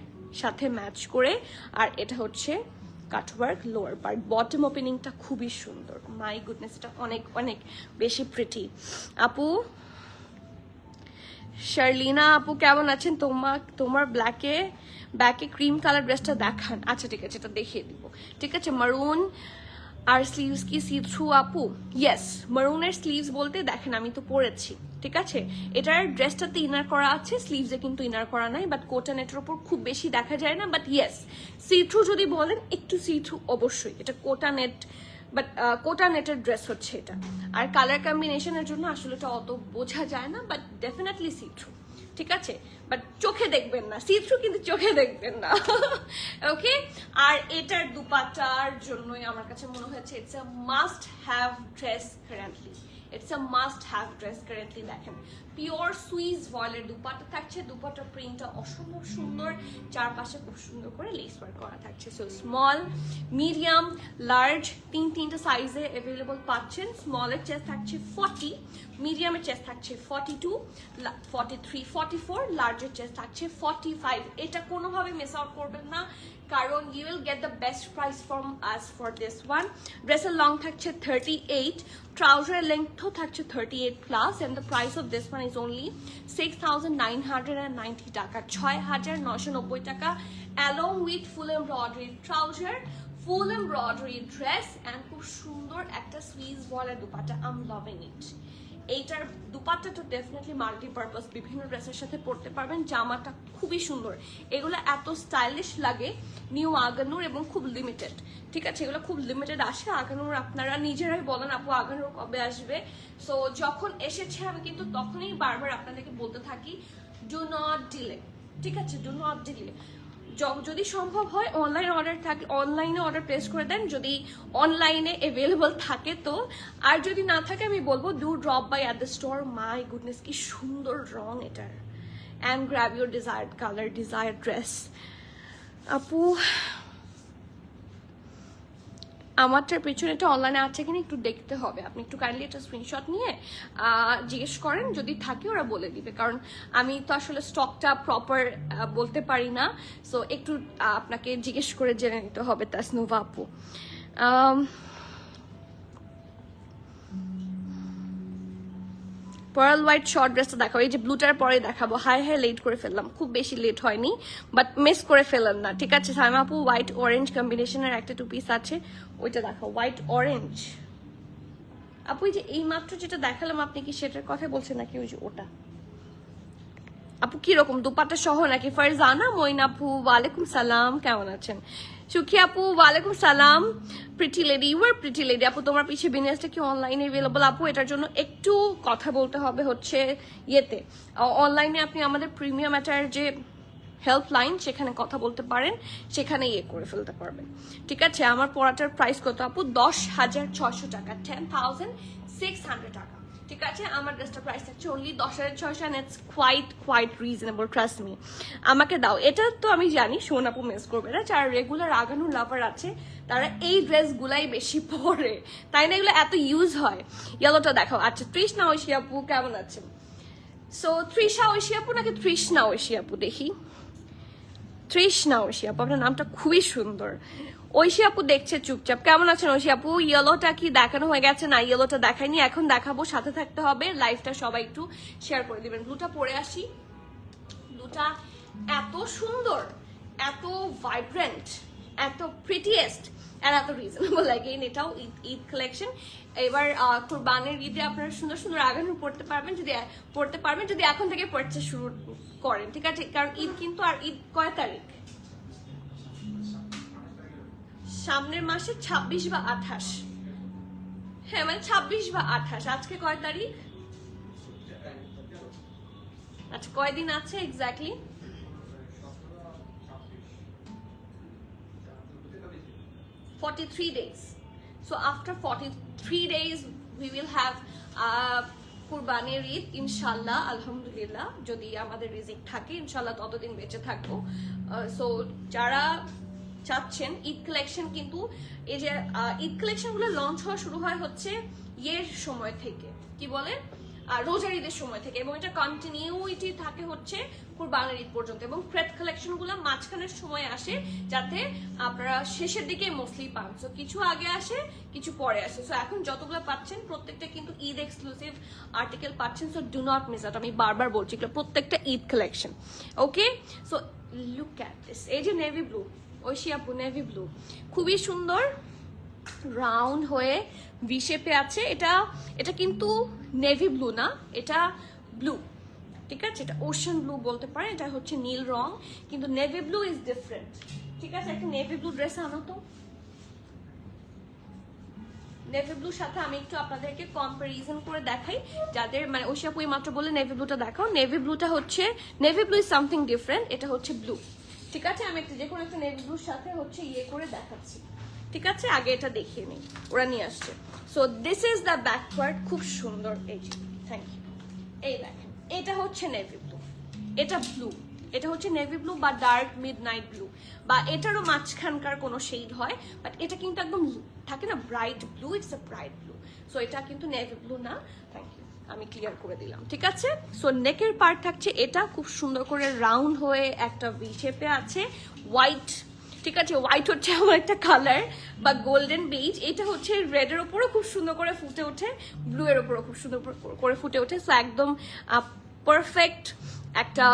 সাথে ম্যাচ করে। আর এটা হচ্ছে কাটওয়ার্ক লোয়ার পার্ট। বটম ওপেনিংটা খুবই সুন্দর। মাই গুডনেস, এটা অনেক অনেক বেশি প্রিটি। আপু শার্লিনা আপু কেমন আছেন? তোমার ব্যাকে ক্রিম কালার ড্রেসটা দেখান। আচ্ছা ঠিক আছে, এটা দেখিয়ে দিব, ঠিক আছে? মারুন আর স্লিভস কি সি থ্রু আপু? ইয়েস, মারুনের স্লিভস বলতে দেখেন আমি তো পরেছি, ঠিক আছে? এটার ড্রেসটাতে ইনার করা আছে, স্লিভসে কিন্তু ইনার করা নাই, বাট কোটা নেটের ওপর খুব বেশি দেখা যায় না। বাট ইয়েস, সি থ্রু যদি বলেন, একটু সি থ্রু অবশ্যই। এটা কোটা নেট, বাট কোটা নেটের ড্রেস হচ্ছে এটা। আর কালার কম্বিনেশনের জন্য আসলে এটা অত বোঝা যায় না, বাট ডেফিনেটলি সি থ্রু, ঠিক আছে? বাট চোখে দেখবেন না, সি থ্রু কিন্তু চোখে দেখবেন না। ওকে, আর এটার দুপাটার জন্যই আমার কাছে মনে হয়েছে it's a must have dress currently. It's a must have dress currently. দেখেন পিওর সুইস ভয়েলের দুপাটা থাকছে, দুপাটার প্রিন্টটা অসম্ভব সুন্দর, চারপাশে খুব সুন্দর করে লেস ওয়ার্ক করা থাকছে। সো স্মল, মিডিয়াম, লার্জ তিনটা সাইজে অ্যাভেলেবল পাচ্ছেন। স্মলের চেস্ট থাকছে 40, মিডিয়ামের চেস্ট থাকছে 42, 43, 44, লার্জের চেস্ট থাকছে 45। এটা কোনোভাবে মিস আউট করবেন না, কারণ you will get the best price from us for this one. ড্রেসের লং থাকছে 38, ট্রাউজারের লেন্থও থাকছে 38 plus, and the price of this one is only 6,990 টাকা, 6,990 টাকা, along with full embroidery trouser, full embroidery dress, and খুব সুন্দর একটা সুইস বলের dupatta. I am loving it. এইটার দুপাট্টাটা ডেফিনেটলি মাল্টিপারপাস, বিভিন্ন ড্রেসের সাথে পরতে পারবেন। জামাটা খুবই সুন্দর, এগুলো এত স্টাইলিশ লাগে। নিউ আগানুর এবং খুব লিমিটেড, ঠিক আছে? এগুলো খুব লিমিটেড আসে আগানুর। আপনারা নিজেরাই বলেন আপু আগানুর কবে আসবে। সো যখন এসেছে আমি কিন্তু তখনই বারবার আপনাদেরকে বলতে থাকি, ডু নট ডিলে, ঠিক আছে? Do not delay. যদি সম্ভব হয় অনলাইন অর্ডার থাকে, অনলাইনে অর্ডার প্লেস করে দেন যদি অনলাইনে অ্যাভেলেবল থাকে তো। আর যদি না থাকে আমি বলবো do drop by at the store. My goodness, কি সুন্দর রং এটার। And grab your desired colour, desired dress. আপু আমারটার পেছনে এটা অনলাইনে আছে কিনা একটু দেখতে হবে, আপনি একটু কাইন্ডলি একটা স্ক্রিনশট নিয়ে জিজ্ঞেস করেন, যদি থাকে ওরা বলে দিবে, কারণ আমি তো আসলে স্টকটা প্রপার বলতে পারি না, সো একটু আপনাকে জিজ্ঞেস করে জেনে নিতে হবে তাসনুভা আপু। পার্ল হোয়াইট শর্ট ড্রেসটা দেখাবো, এই যে ব্লুটার পরে দেখাবো। হাই লেট করে ফেললাম, খুব বেশি লেট হয়নি, বাট মিস করে ফেলেন না, ঠিক আছে? সাইমা আপু হোয়াইট অরেঞ্জ কম্বিনেশনের একটা 2 পিস আছে, ওইটা দেখাও, হোয়াইট অরেঞ্জ। আপু এই যে এই মাত্র যেটা দেখালাম, আপনি কি সেটার কথা বলছেন নাকি ওই যে ওটা? আপু কিরকম, দুপাট্টা সহ নাকি? ফারজানা মইন আপু ওয়ালাইকুম সালাম, কেমন আছেন? সুখী আপু ওয়ালাইকুম সালাম। Pretty lady, you are pretty lady আপু, তোমার পিছে বিজনেসটা কি অনলাইনে অ্যাভেলেবল? আপু এটার জন্য একটু কথা বলতে হবে হচ্ছে ইয়েতে, অনলাইনে আপনি আমাদের প্রিমিয়াম এটার যে হেল্পলাইন সেখানে কথা বলতে পারেন, সেখানে ইয়ে করে ফেলতে পারবেন, ঠিক আছে? আমার পড়াটার প্রাইস কত আপু? 10,600 টাকা, 10,600 টাকা, ঠিক আছে? আমার ড্রেসটার প্রাইস থাকছে only 10,600 and it's quite reasonable, trust me। আমাকে দাও, এটা তো আমি জানি সোন আপু মিস করবে না, যারা রেগুলার আগানু লাভার আছে তারা এই ড্রেসগুলাই বেশি পরে, তাই না? এগুলো এত ইউজ হয়। ইয়েলোটা দেখাও। আচ্ছা, তৃষ্ণা ঐশী আপু কেমন আছেন? সো তৃষা ঐশী আপু নাকি তৃষ্ণা ঐশী আপু? দেখি, তৃষ্ণা ঐশী আপু, আপনার নামটা খুবই সুন্দর। ঐশী আপু দেখছে চুপচাপ, কেমন আছেন ঐশী আপু? ইয়েলোটা কি দেখানো হয়ে গেছে? না, ইয়েলোটা দেখাইনি, এখন দেখাবো, সাথে থাকতে হবে, লাইভটা সবাই একটু শেয়ার করে দিবেন। ব্লুটা পরে আসি, ব্লুটা এত সুন্দর, এত ভাইব্রেন্ট, এত প্রিটিয়েস্ট আর এত রিজনেবল লাগে। এটাও ঈদ কালেকশন। এবার কুরবানির ঈদে আপনারা সুন্দর সুন্দর আগানু পড়তে পারবেন, যদি এখন থেকে পারচেজ শুরু করেন, ঠিক আছে? কারণ ঈদ কিন্তু, আর ঈদ কয় তারিখ? সামনের মাসে 26 বা 28, হ্যাঁ মানে 26 বা 28। আজকে কয় তারিখ? আচ্ছা, কয়দিন আছে exactly? 43 days. So after 43 days we will have কুরবানির ঈদ ইনশাল্লাহ, আলহামদুলিল্লাহ, যদি আমাদের রিজিক থাকে ইনশাল্লাহ ততদিন বেঁচে থাকবো। সো যারা চাচ্ছেন ঈদ কালেকশন, কিন্তু এই যে ঈদ কালেকশন গুলো লঞ্চ হওয়া শুরু হয় হচ্ছে ইয়ের সময় থেকে, কি বলে, রোজার ঈদের সময় থেকে, এবং এটা কন্টিনিউইটি থাকে হচ্ছে কুরবানির ঈদ পর্যন্ত, এবং প্রেড কালেকশন গুলো মাঝখানের সময় আসে, যাতে আপনারা শেষের দিকে মোস্টলি পান। সো কিছু আগে আসে, কিছু পরে আসে। সো এখন যতগুলো পাচ্ছেন প্রত্যেকটা কিন্তু ঈদ এক্সক্লুসিভ আর্টিকেল পাচ্ছেন। So do not miss out, আমি বারবার বলছি প্রত্যেকটা Eid collection. Okay, so look at this, এই যে নেভি ব্লু, ঐশী আপু নেভি ব্লু, খুবই সুন্দর, রাউন্ড হয়ে ভি শেপে আছে। এটা কিন্তু নেভি ব্লু না, এটা ব্লু, ঠিক আছে? এটা ওশান ব্লু বলতে পারেন, এটা হচ্ছে নীল রং, কিন্তু নেভি ব্লু ইজ ডিফারেন্ট, ঠিক আছে? একটা নেভি ব্লু ড্রেস আনো তো, নেভি ব্লুর সাথে আমি একটু আপনাদেরকে কম্পারিজন করে দেখাই, যাদের মানে ঐশী আপু মাত্র বলে নেভি ব্লুটা দেখাও। নেভি ব্লুটা হচ্ছে, navy blue is something different, এটা হচ্ছে ব্লু, ঠিক আছে? আমি একটা যে কোনো একটা নেভি ব্লুর সাথে হচ্ছে ইয়ে করে দেখাচ্ছি, ঠিক আছে? আগে এটা দেখিয়ে নিই, ওরা নিয়ে আসছে। So this is the back part, খুব সুন্দর, এই যে, থ্যাংক ইউ। এই দেখেন, এটা হচ্ছে নেভি ব্লু, এটা ব্লু, এটা হচ্ছে নেভি ব্লু বা ডার্ক মিড নাইট ব্লু, বা এটারও মাঝখানকার কোনো শেড হয়, বাট এটা কিন্তু একদম থাকে না bright blue, it's a bright blue. So এটা কিন্তু নেভি ব্লু না, থ্যাংক ইউ, আমি ক্লিয়ার করে দিলাম, ঠিক আছে? সো নেকের পার্ট থাকছে এটা খুব সুন্দর করে রাউন্ড হয়ে একটা ভি শেপে আছে, হোয়াইট, ঠিক আছে? হোয়াইট হচ্ছে আমার একটা কালার, বা গোল্ডেন বেজ, এটা হচ্ছে রেডের ওপরও খুব সুন্দর করে ফুটে ওঠে, ব্লু এর ওপরও খুব সুন্দর করে ফুটে ওঠে। সো একদম পারফেক্ট একটা,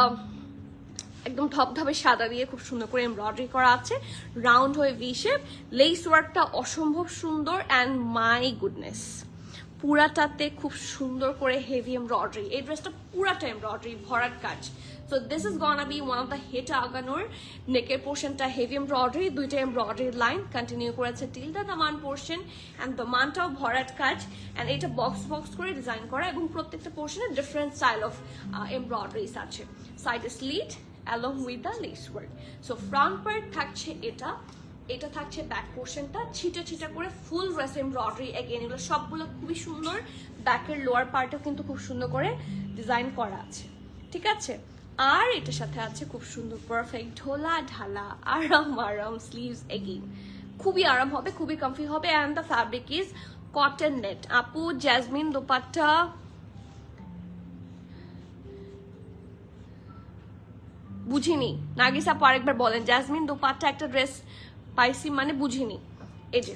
একদম ধপধপে সাদা দিয়ে খুব সুন্দর করে এমব্রয়ডারি করা আছে, রাউন্ড হয়ে ভি শেপ, লেস ওয়ার্কটা অসম্ভব সুন্দর, অ্যান্ড মাই গুডনেস, পুরাটাতে খুব সুন্দর করে হেভি এমব্রয়ডারি। এই ড্রেসটা পুরাটা এমব্রয়ডারি, ভরাট কাজ। So this is gonna be one of the hit আগানোর। নেকের পোর্শনটা হেভি এমব্রয়ডারি, দুইটা এমব্রয়ডারি লাইন কন্টিনিউ করেছে টিল দ্য দামান পোর্শন, অ্যান্ড দামানটাও ভরাট কাজ, অ্যান্ড এটা বক্স বক্স করে ডিজাইন করা, এবং প্রত্যেকটা পোর্শনে ডিফারেন্ট স্টাইল অফ এমব্রয়ডারিজ আছে। সাইডে slit along with the lace work. So front part থাকছে এটা থাকছে ব্যাক পোর্শনটা, ছিটা ছিটা করে ফুল ড্রেস এমব্রয়ডারি, এগেইন এগুলো সবগুলো খুবই সুন্দর। ব্যাকের লোয়ার পার্টও কিন্তু খুব সুন্দর করে ডিজাইন করা আছে, ঠিক আছে? আর এটার সাথে আছে খুব সুন্দর পারফেক্ট ঢোলা ঢালা আরাম স্লিভস, এগেইন খুবই আরাম হবে, খুবই কমফি হবে। And the fabric is cotton net. আপু জ্যাসমিন দোপাট্টা বুঝিনি। নার্গিস আপু আরেকবার বলেন, জ্যাসমিন দোপাট্টা একটা ড্রেস পাইছি মানে বুঝিনি। এই যে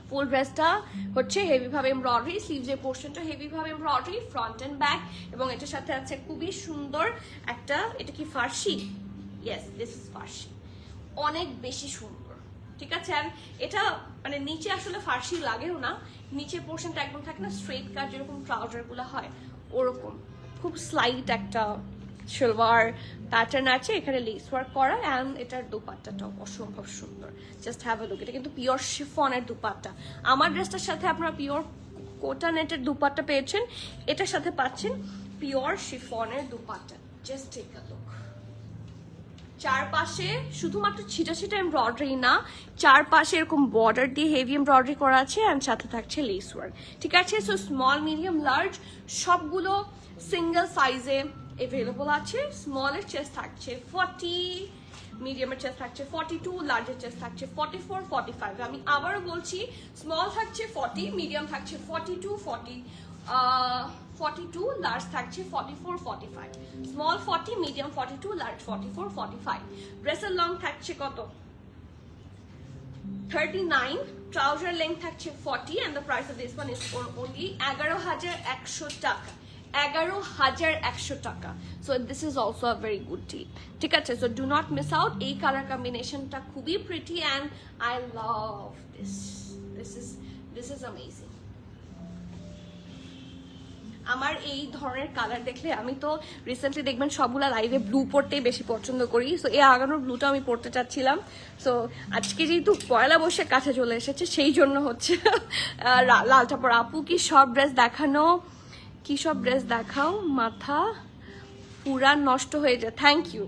ফুল ড্রেসটা হচ্ছে হেভি ভাবে এমব্রয়ডারি, স্লিভসের পোর্শনটা হেভি ভাবে এমব্রয়ডারি, ফ্রন্ট এন্ড ব্যাক, এবং এটার সাথে আছে খুবই সুন্দর একটা, এটা কি ফার্সি? ইয়েস, দিস ইজ ফার্সি। অনেক বেশি সুন্দর, ঠিক আছে। আর এটা মানে নিচে আসলে ফার্সি লাগেও না, নিচের পোর্শনটা একদম থাকে না স্ট্রেট কাট, যেরকম ট্রাউজার গুলো হয় ওরকম, খুব স্লাইট একটা সালোয়ার প্যাটার্ন আছে, এখানে লেস ওয়ার্ক করা। অ্যান্ড এটার দুপাট্টাটাও অসম্ভব সুন্দর, জাস্ট হ্যাভ আ লুক। এটা কিন্তু পিওর শিফনের দুপাট্টা। আমার ড্রেসটার সাথে আপনারা পিওর কোটা নেটের দুপাট্টা পেয়েছেন, এটার সাথে পাচ্ছেন পিওর শিফনের dupatta. Just take a look. চারপাশে শুধুমাত্র ছিটা ছিটা এমব্রয়ডারি না, চারপাশে এরকম বর্ডার দিয়ে হেভি এমব্রয়ডারি করা আছে, অ্যান্ড সাথে থাকছে লেস ওয়ার্ক, ঠিক আছে। সো স্মল, মিডিয়াম, লার্জ সবগুলো সিঙ্গেল সাইজে অ্যাভেলেবল আছে। স্মলের চেস্ট থাকছে 40, মিডিয়ামের চেস্ট থাকছে 42, লার্জের চেস্ট থাকছে 44, 45। আমি আবারও বলছি, স্মল থাকছে 40, মিডিয়াম থাকছে 42, 42, লার্জ থাকছে 44, 45। Small 40, medium 42, large 44, 45। ড্রেসের লং থাকছে কত? 39, ট্রাউজার লেন্থ থাকছে 40, and the price of this one is only 11,100 টাকা। 11,100 টাকা। So this is also a very good deal, ঠিক আছে। So do not miss out. এই কালার কম্বিনেশনটা খুবই pretty, and I love this. This is amazing. আমার এই ধরনের কালার দেখলে, আমি তো রিসেন্টলি দেখবেন সবগুলা লাইভে ব্লু পরতেই বেশি পছন্দ করি। সো এই আগানোর ব্লুটা আমি পরতে চাচ্ছিলাম। সো আজকে যেহেতু পয়লা বৈশাখ কাছে চলে এসেছে, সেই জন্য হচ্ছে লালটা পর। আপু কি সব ড্রেস দেখানো, কি সব ড্রেস দেখাও, মাথা পুরা নষ্ট হয়ে যায়। Thank you.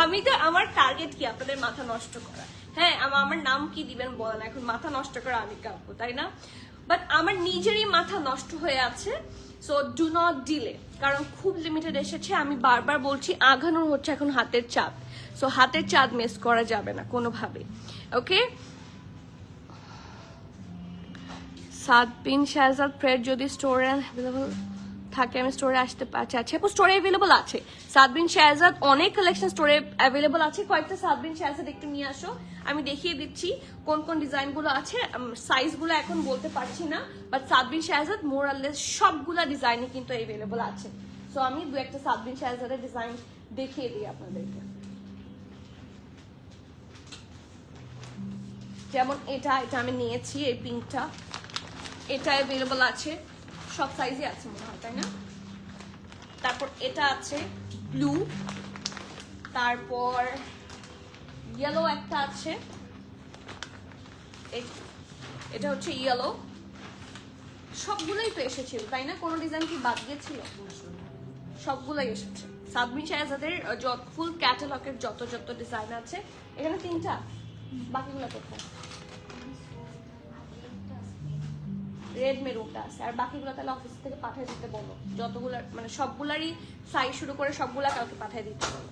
আমি তো, আমার টার্গেট কি আপনাদের মাথা নষ্ট করা? হ্যাঁ, আমার নাম কি দিবেন বলেন, এখন মাথা নষ্ট করা আমি কাঁপবো, তাই না? বাট আমার নিজেরই মাথা নষ্ট হয়ে আছে। সো ডু নট ডিলে, কারণ খুব লিমিটেড এসেছে। আমি বারবার বলছি, আঘানোর হচ্ছে এখন হাতের চাঁদ। সো হাতের চাঁদ মিস করা যাবে না কোনোভাবে, ওকে। সাদবিন শাহজাদ প্রেড যদি স্টোরে অ্যাভেলেবল থাকে আমি স্টোরে আসতে পারছি। আচ্ছা আপু, স্টোরে অ্যাভেলেবল আছে সাদবিন শাহজাদ, অনেক কালেকশন স্টোরে অ্যাভেলেবল আছে। কয়েকটা সাদবিন শাহজাদ একটু নিয়ে আসো, আমি দেখিয়ে দিচ্ছি কোন কোন ডিজাইনগুলো আছে। সাইজগুলো এখন বলতে পারছি না, but Sadbin Shahzad more or less সবগুলা ডিজাইনই কিন্তু অ্যাভেলেবল আছে। সো আমি দু একটা সাদবিন শাহজাদের ডিজাইন দেখিয়ে দিই আপনাদেরকে। যেমন এটা আমি নিয়েছি, এই পিঙ্কটা, এটা অ্যাভেলেবল আছে, সব সাইজে আছে মনে হয়, তাই না? তারপর এটা আছে ব্লু, তারপর ইয়েলো একটা আছে, এটা হচ্ছে ইয়েলো। সবগুলোই তো এসেছিল, তাই না? কোনো ডিজাইন কি বাদ গিয়েছিল? সবগুলোই এসেছে। সাদবিন শাহজাদের ফুল ক্যাটালগের যত ডিজাইন আছে, এখানে 3টা, বাকিগুলো কোথায়? রেড মেরুনটা আছে, আর বাকিগুলো তাহলে অফিস থেকে পাঠিয়ে দিতে বলো। যতগুলো মানে সবগুলারই সাইজ শুরু করে সবগুলা কালকে পাঠিয়ে দিতে বলো,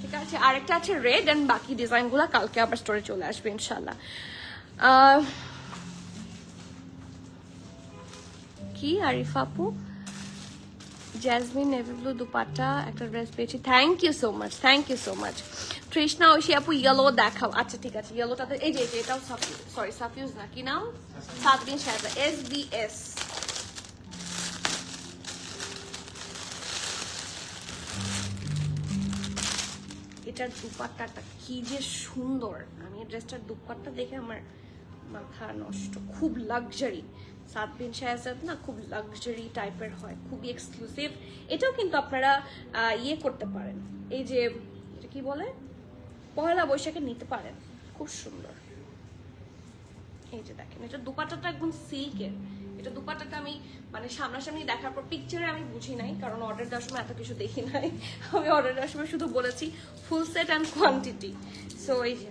ঠিক আছে। আরেকটা আছে রেড, এন্ড বাকি ডিজাইনগুলো কালকে আবার স্টোরে চলে আসবে ইনশাল্লাহ। কি আরিফা আপু, জ্যাসমিন নেভি ব্লু দুপাট্টা একটা ড্রেস পেয়েছি, thank you so much, thank you so much. Trishna Oishi আপু ইয়েলো দেখাও। আচ্ছা ঠিক আছে, ইয়েলোটাতে এই যে এটাও সরি সাফিউজ না, কি নাম? সাদবিন শাহজাদ, SBS। এটার দুপাট্টাটা কি যে সুন্দর, আমি এই ড্রেসটার দুপাট্টা দেখে আমার মাথা নষ্ট। খুব লাক্সারি, সাদবিন শাহজাদ না খুব লাক্সারি টাইপের হয়, খুবই এক্সক্লুসিভ। এটাও কিন্তু আপনারা ইয়ে করতে পারেন, এই যে এটা কি বলে, পয়লা বৈশাখে নিতে পারেন, খুব সুন্দর। এই যে দেখেন, এটা দুপাট্টাটা একদম সিল্কের। এটা দুপাট্টাটা আমি মানে সামনাসামনি দেখার পর পিকচারে আমি বুঝি নাই, কারণ অর্ডার দেওয়ার সময় এত কিছু দেখি নাই। আমি অর্ডার দেওয়ার সময় শুধু বলেছি full set and quantity. So এই যে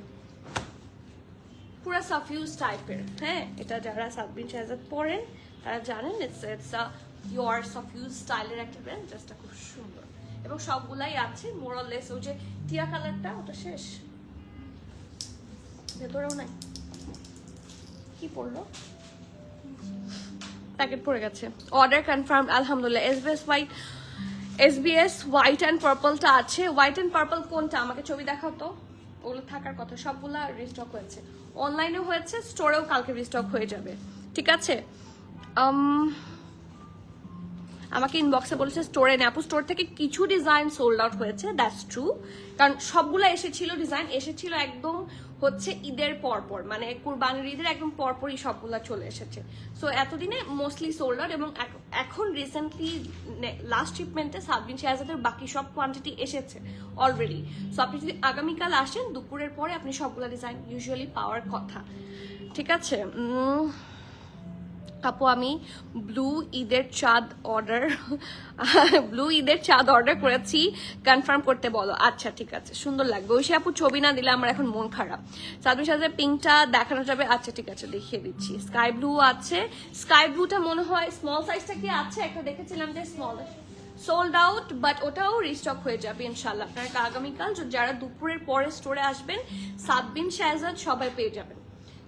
পুরা সাফিউজ টাইপের, হ্যাঁ, এটা যারা সাদবিন শাহজাদ পরেন তারা জানেন ইটস ইয়োর সাফিউজ স্টাইলের একটা ব্র্যান্ড। জাস্টটা খুব সুন্দর, এবং সবগুলাই আছে মোর অর লেস। ওই যে টিয়া কালারটা ওটা শেষ, ভেতরেও নাই, কি পড়লো, প্যাকেট পড়ে গেছে। অর্ডার কনফার্ম আলহামদুলিল্লাহ। SBS হোয়াইট অ্যান্ড পার্পলটা আছে। হোয়াইট অ্যান্ড পার্পল কোনটা আমাকে ছবি দেখাও তো। ওগুলো থাকার কথা, সবগুলা রিস্টক হয়েছে, অনলাইনেও হয়েছে, স্টোরেও কালকে রিস্টক হয়ে যাবে, ঠিক আছে। আমাকে ইনবক্সে বলেছে স্টোরে নেই আপু, স্টোর থেকে কিছু ডিজাইন সোল্ড আউট হয়েছে, দ্যাটস ট্রু, কারণ সবগুলো এসেছিল, ডিজাইন এসেছিল একদম হচ্ছে ঈদের পরপর, মানে কুরবানির ঈদের একদম পরপরই সবগুলা চলে এসেছে। সো এতদিনে মোস্টলি সোল্ড আউট, এবং এখন রিসেন্টলি লাস্ট শিপমেন্টে সাবরিন শাহজাদের বাকি সব কোয়ান্টিটি এসেছে অলরেডি। সো আপনি যদি আগামীকাল আসেন দুপুরের পরে আপনি সবগুলা ডিজাইন ইউজুয়ালি পাওয়ার কথা, ঠিক আছে। আপু আমি ব্লু ঈদের চাঁদ অর্ডার করেছি, কনফার্ম করতে বলো। আচ্ছা ঠিক আছে, সুন্দর লাগবে। ঐশী আপু ছবি না দিলে আমার এখন মন খারাপ। সাদুর সাথে পিঙ্কটা দেখানো যাবে? আচ্ছা ঠিক আছে, দেখিয়ে দিচ্ছি। স্কাই ব্লু আছে, স্কাই ব্লুটা মনে হয় স্মল সাইজটা কি আছে, একটা দেখেছিলাম যে স্মল সোল্ড আউট, বাট ওটাও রিস্টক হয়ে যাবে ইনশাল্লাহ। আপনারা আগামীকাল যারা দুপুরের পরে স্টোরে আসবেন সাবরিন শাহজাদ সবাই পেয়ে যাবেন,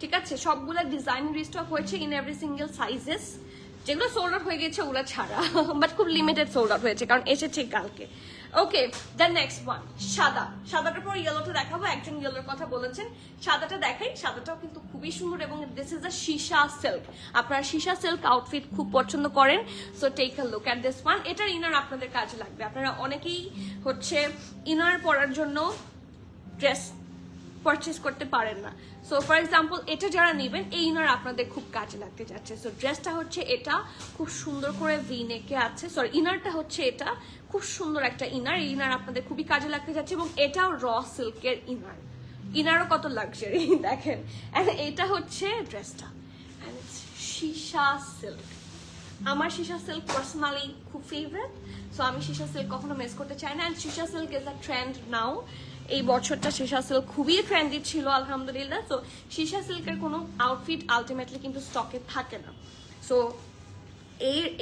ঠিক আছে। সবগুলা ডিজাইন রিস্টক হয়েছে ইন এভরি সিঙ্গেল সাইজেস, যেগুলো সোল্ড আউট হয়ে গেছে ওগুলো ছাড়া, বাট খুব লিমিটেড সোল্ড আউট হয়েছে কারণ এসেছে কালকে। ওকে, দ্য নেক্সট ওয়ান সাদাটার পর ইয়েলোটা দেখাবো। একজন ইয়েলোর কথা বলেছেন, সাদাটা দেখাই। সাদাটাও কিন্তু খুবই সুন্দর, এবং দিস ইজ আ সীসা সিল্ক। আপনারা সীসা সিল্ক আউটফিট খুব পছন্দ করেন, so take a look at this one. এটার ইনার আপনাদের কাজে লাগবে। আপনারা অনেকেই হচ্ছে ইনার পরার জন্য ড্রেস পারচেস করতে পারেন না। সো ফর এক্সাম্পল এটা যারা নেবেন এই ইনার আপনাদের খুব কাজে লাগতে যাচ্ছে। সো ড্রেসটা হচ্ছে এটা, খুব সুন্দর করে ভি নেকে আছে, সরি ইনারটা হচ্ছে এটা, খুব সুন্দর একটা ইনার। এই ইনার আপনাদের খুবই কাজে লাগতে যাচ্ছে, এবং এটাও র সিল্কের ইনারও কত লাক্সারি দেখেন। এটা হচ্ছে ড্রেসটা, সীসা সিল্ক। আমার সীসা সিল্ক পার্সোনালি খুব ফেভারিট, সো আমি সীসা সিল্ক কখনো মিস করতে চাই না। অ্যান্ড সীসা সিল্ক ইজ আ ট্রেন্ড নাও। এই বছরটা সীসা সিল্ক খুবই ট্রেন্ডি ছিল আলহামদুলিল্লাহ। সো সীসা সিল্কের কোনো আউটফিট আলটিমেটলি কিন্তু স্টকে থাকে না। সো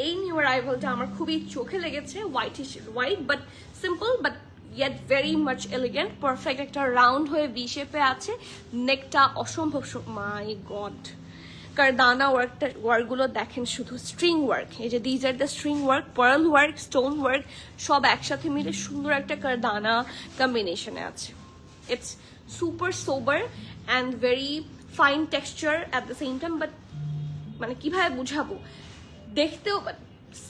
এই নিউ অ্যারাইভালটা আমার খুবই চোখে লেগেছে। White but simple, but yet very much elegant, perfect একটা রাউন্ড হয়ে ভি শেপে আছে। নেকটা অসম্ভব, মাই গড, কারদানা ওয়ার্কগুলো দেখেন, শুধু স্ট্রিং ওয়ার্ক। এই যে these are the string work, pearl work, stone work সব একসাথে মিলে সুন্দর একটা কারদানা কম্বিনেশনে আছে। It's super sober and very fine texture at the same time, but মানে কিভাবে বুঝাবো, দেখতেও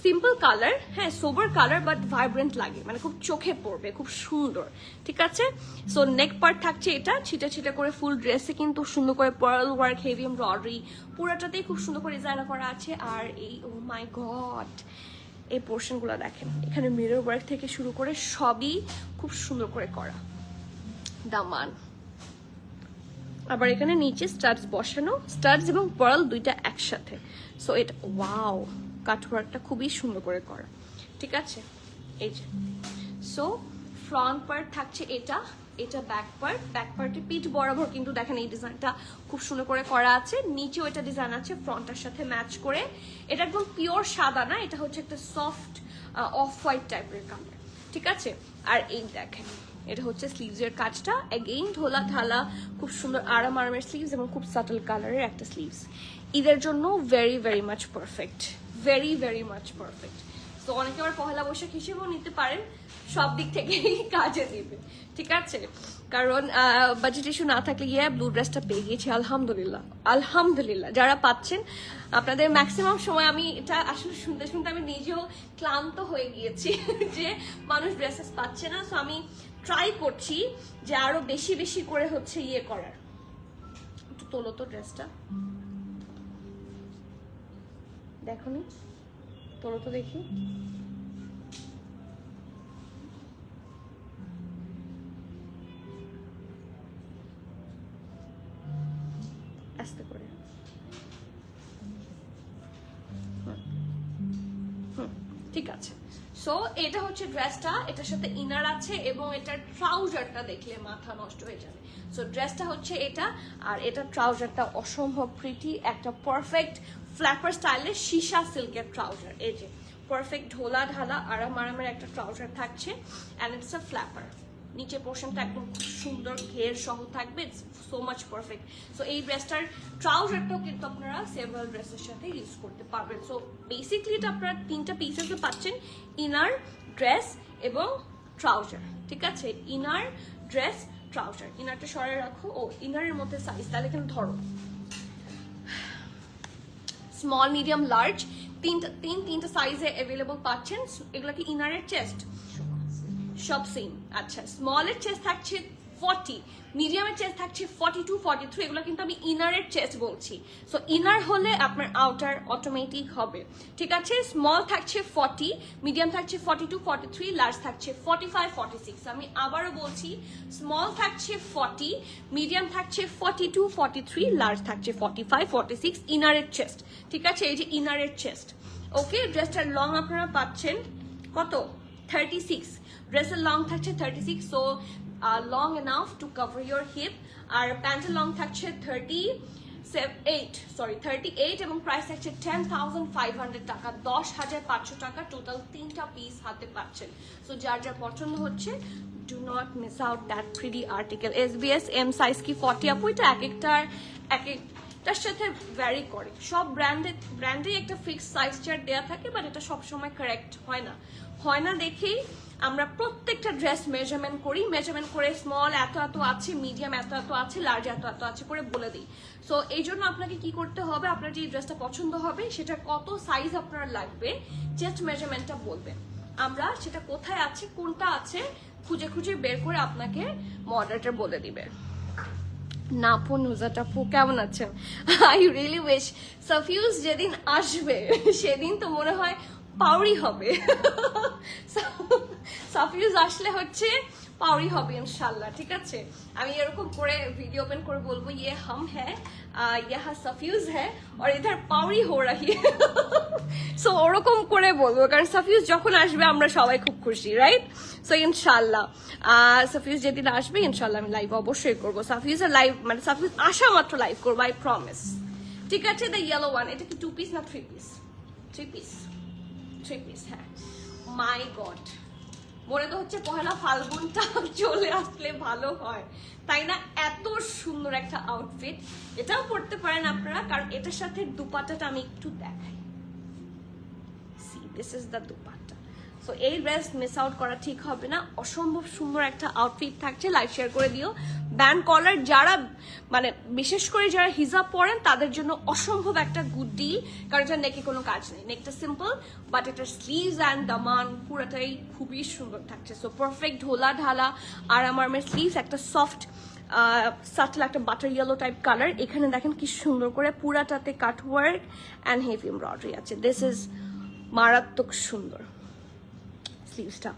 সিম্পল কালার, হ্যাঁ সোবার কালার, বাট ভাইব্রেন্ট লাগে, মানে খুব চোখে পড়বে, খুব সুন্দর, ঠিক আছে। সো নেক পার্ট থাকছে এটা ছিটা ছিটা করে, ফুল ড্রেসে কিন্তু সুন্দর করে পার্ল ওয়ার্ক, হেভি এমব্রয়ডারি পুরোটাতেই খুব সুন্দর করে ডিজাইন করা আছে। আর এই ও মাই গড, এই পোর্শনগুলো দেখেন, এখানে মিরর ওয়ার্ক থেকে শুরু করে সবই খুব সুন্দর করে করা, দামান। আবার এখানে নিচে স্টাডস বসানো, স্টাডস এবং পার্ল দুইটা একসাথে। সো এটা ওয়াও, কাটওয়ার্কটা খুবই সুন্দর করে করা, ঠিক আছে। এই যে সো ফ্রন্ট পার্ট থাকছে এটা, এটা ব্যাক পার্টে পিঠ বরাবর কিন্তু দেখেন এই ডিজাইনটা খুব সুন্দর করে করা আছে। নিচেও এটা ডিজাইন আছে ফ্রন্টের সাথে ম্যাচ করে। এটা একদম পিওর সাদা না, এটা হচ্ছে একটা সফট অফ হোয়াইট টাইপের কালার, ঠিক আছে। আর এই দেখেন এটা হচ্ছে স্লিভসের কাজটা, এগেইন ঢোলা ঢালা খুব সুন্দর আরামের স্লিভস, এবং খুব সাটল কালারের একটা স্লিভস। ঈদের জন্য very very much perfect, very very much perfect. তো অনেকে আবার পহেলা বৈশাখ হিসেবেও নিতে পারেন, সব দিক থেকেই কাজে দেবে, ঠিক আছে। কারণ বাজেট ইস্যু না থাকলে গিয়ে ব্লু ড্রেসটা পেয়ে গিয়েছি আলহামদুলিল্লাহ। আলহামদুলিল্লাহ যারা পাচ্ছেন আপনাদের ম্যাক্সিমাম সময়, আমি এটা আসলে শুনতে শুনতে আমি নিজেও ক্লান্ত হয়ে গিয়েছি যে মানুষ ড্রেসেস পাচ্ছে না। সো আমি ট্রাই করছি যে আরো বেশি বেশি করে হচ্ছে ইয়ে করার। একটু তোলো তো ড্রেসটা, দেখো নি, তোলো তো দেখি। আস্তে করে, ঠিক আছে। সো এটা হচ্ছে ড্রেসটা, এটার সাথে ইনার আছে, এবং এটার ট্রাউজারটা দেখলে মাথা নষ্ট হয়ে যাবে। সো ড্রেসটা হচ্ছে এটা, আর এটার ট্রাউজারটা অসম্ভব প্রিটি, একটা পারফেক্ট ফ্ল্যাপার স্টাইলের সীসা সিল্কের ট্রাউজার। এই যে পারফেক্ট ঢোলা ঢালা আরামের একটা ট্রাউজার থাকছে, অ্যান্ড ইটস আ ফ্ল্যাপার। নিচে পোর্শনটা একদম খুব সুন্দর ঘের সহ থাকবে, সো মাচ পারফেক্ট। সো এই ড্রেসটার ট্রাউজারটাও কিন্তু আপনারা সেভারাল ড্রেসের সাথে ইউজ করতে পারবেন। সো বেসিকলি এটা আপনারা 3টা পিসেসে পাচ্ছেন, ইনার, ড্রেস এবং ট্রাউজার। ঠিক আছে, ইনার, ড্রেস, ট্রাউজার। ইনারটা সরে রাখো। ও ইনারের মধ্যে সাইজ তাহলে এখানে ধরো স্মল, মিডিয়াম, লার্জ, তিনটা সাইজে অ্যাভেলেবল পাচ্ছেন। এগুলো কি ইনারের চেস্ট? সব সেম। আচ্ছা, স্মলের চেস্ট থাকছে 40, মিডিয়ামের চেস্ট থাকছে 42, 43। এগুলো কিন্তু আমি ইনারের চেস্ট বলছি। সো ইনার হলে আপনার আউটার অটোমেটিক হবে। ঠিক আছে, স্মল থাকছে 40, মিডিয়াম থাকছে 42, 43, লার্জ থাকছে 45, 46। আমি আবারও বলছি, স্মল থাকছে 40, মিডিয়াম থাকছে 42, 43, লার্জ থাকছে 45, 46 ইনারের চেস্ট। ঠিক আছে, এই যে ইনারের চেস্ট। ওকে, ড্রেসটার লং আপনারা পাচ্ছেন কত? 36। ড্রেসের লং থাকছে 36, so long enough to cover your hip. আর প্যান্টের লং থাকছে 38 এবং প্রাইস থাকছে 10,500 টাকা, 10,500 টাকা টোটাল। 3টা পিস হাতে পাচ্ছেন। সো যার যার পছন্দ হচ্ছে, do not miss out that pretty article. SBS M size কি 40 আপু? এটা এক একটার সাথে ভ্যারি করে। সব ব্র্যান্ডে একটা ফিক্সড সাইজ চার্ট দেওয়া থাকে, বাট এটা সবসময় কারেক্ট হয় না দেখেই আমরা প্রত্যেকটা ড্রেস মেজারমেন্ট করে স্মল এত আছে, মিডিয়াম এত আছে, লার্জ এত আছে করে বলে দিই। সো এই জন্য আপনাকে কি করতে হবে, আপনার যে ড্রেসটা পছন্দ হবে সেটা কত সাইজ আপনার লাগবে, চেস্ট মেজারমেন্টটা বলবেন। আমরা সেটা কোথায় আছে, কোনটা আছে খুঁজে বের করে আপনাকে মডেলটা বলে দিবে। নাপু নুজাটাপু কেমন আছেন? আই রিয়েলি উইশ সাফিউজ যেদিন আসবে সেদিন তো মনে হয় পাউরি হবে। সাফিউজ আসলে হচ্ছে পাউরি হবে ইনশাল্লাহ। ঠিক আছে, আমি এরকম করে ভিডিও ওপেন করে বলবো, ইয়ে হাম হ্যাঁ, ইহা সাফিউজ হ্যাঁ আর ইধার পাউরি হো রাহি। সো ওরকম করে বলবো, কারণ সাফিউজ যখন আসবে আমরা সবাই খুব খুশি, রাইট? সো ইনশাল্লাহ সাফিউজ যেদিন আসবে ইনশাল্লাহ আমি লাইভ অবশ্যই করবো। সাফিউজের লাইভ মানে সাফিউজ আসা মাত্র লাইভ করবো, আই প্রমিস। ঠিক আছে, দ্য ইয়েলো ওয়ান, এটা কি 2 পিস না 3 পিস? 3 পিস, হ্যাঁ। মাই গড, মনে তো হচ্ছে পহেলা ফাল্গুনটা চলে আসলে ভালো হয়, তাই না? এত সুন্দর একটা আউটফিট। এটাও পড়তে পারেন আপনারা, কারণ এটার সাথে দুপাট্টাটা আমি একটু দেখাই। See, this is the dupatta. So এই ড্রেস মিস আউট করা ঠিক হবে না, অসম্ভব সুন্দর একটা আউটফিট থাকছে। লাইভ শেয়ার করে দিও। ব্যান্ড কলার, যারা মানে বিশেষ করে যারা হিজাব পরেন তাদের জন্য অসম্ভব একটা গুড ডিল, কারণ এটা নেকে কোনো কাজ নেই, নেকটা সিম্পল, বাট এটার স্লিভস অ্যান্ড দামান পুরোটাই খুবই সুন্দর থাকছে। সো পারফেক্ট ঢোলা ঢালা আর আমার স্লিভস একটা সফট সাটল একটা বাটার ইয়েলো টাইপ কালার। এখানে দেখেন কি সুন্দর করে পুরাটাতে cut work and heavy embroidery আছে। দিস ইজ মারাত্মক সুন্দর স্লিভসটা।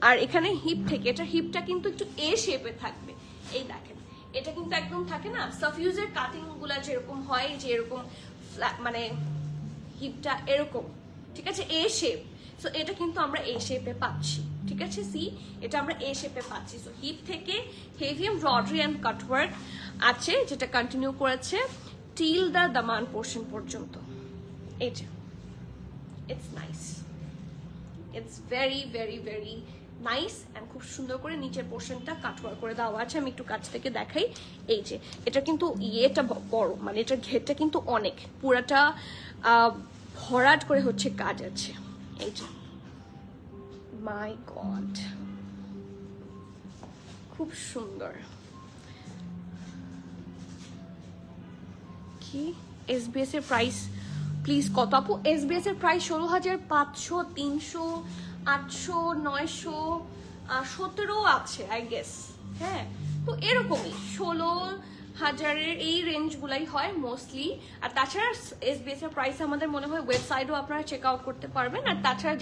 আর এখানে হিপ থেকে, এটা হিপটা কিন্তু একটু এ শেপে থাকবে। এই দেখেন, এটা কিন্তু একদম থাকে না সাফিউজের কাটিং গুলা যেরকম হয়, যে এরকম মানে হিপটা এরকম, ঠিক আছে, এ শেপ। সো এটা কিন্তু আমরা এ শেপে পাচ্ছি। ঠিক আছে, সি, এটা আমরা এ শেপে পাচ্ছি। সো হিপ থেকে হেভি এমব্রয়ডারি অ্যান্ড কাটওয়ার্ক আছে, যেটা কন্টিনিউ করেছে টিল দা দামান পোর্শন পর্যন্ত। এই যে it's nice, it's very very very nice and খুব সুন্দর করে নিচের পোর্শনটা কাটওয়ার্ক করে দেওয়া আছে। আমি একটু কাছ থেকে দেখাই। এই যে এটা কিন্তু ইয়েটা বড়, মানে এটার ঘেরটা কিন্তু অনেক, পুরাটা ভরাট করে হচ্ছে কাজ আছে। এই যে মাই গড, খুব সুন্দর। কি SBS এর প্রাইস প্লিজ কত আপু? SBS এর প্রাইস 16,500, 300, 800, 900, 17 আছে আই গেস। হ্যাঁ, তো এরকমই 16,000 এই রেঞ্জগুলাই হয় মোস্টলি। আর তাছাড়া SBS এর প্রাইস আমাদের মনে হয় ওয়েবসাইটও আপনারা চেক আউট করতে পারবেন। আর তাছাড়া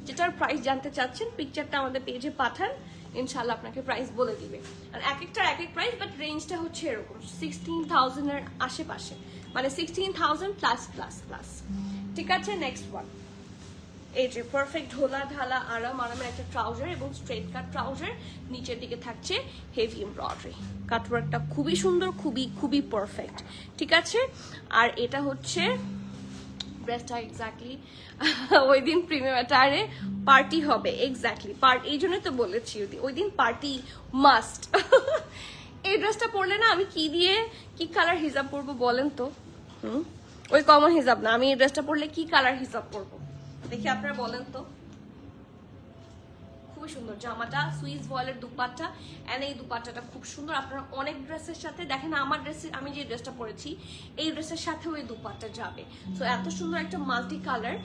যেটার প্রাইস জানতে চাচ্ছেন পিকচারটা আমাদের পেজে পাঠান, ইনশাল্লাহ আপনাকে প্রাইস বলে দিবে। আর এক একটার এক এক প্রাইস, বাট রেঞ্জটা হচ্ছে এরকম 16,000 এর আশেপাশে, মানে 16,000 প্লাস প্লাস প্লাস। ঠিক আছে, নেক্সট ওয়ান। এই যে পারফেক্ট ঢোলা ঢালা আরামের একটা ট্রাউজার এবং স্ট্রেট কাট ট্রাউজার, নিচের দিকে থাকছে হেভি এমব্রয়ডারি। কাটওয়ার্কটা খুবই সুন্দর, খুবই খুবই পারফেক্ট। ঠিক আছে, আর এটা হচ্ছে ড্রেসটা এক্স্যাক্টলি ওই দিন প্রিমিয়াম অ্যাটায়ারে পার্টি হবে, এক্স্যাক্টলি এই জন্যই তো বলেছি ওই দিন পার্টি মাস্ট। এই ড্রেসটা পরলে না আমি কি কালার হিজাব পরবো বলেন তো? ওই কমন হিজাব না, আমি এই ড্রেসটা পরলে কি কালার হিজাব পরবো দেখি আপনারা বলেন তো। খুবই সুন্দর জামাটা, সুইস ভয়েলের দুপাট্টা, এন্ড এই দুপাট্টাটা খুব সুন্দর। আপনারা অনেক ড্রেসের সাথে দেখেন, আমার ড্রেসে আমি যে ড্রেসটা পরেছি এই ড্রেসের সাথে ওই দুপাট্টা যাবে। সো এত সুন্দর একটা মাল্টি কালার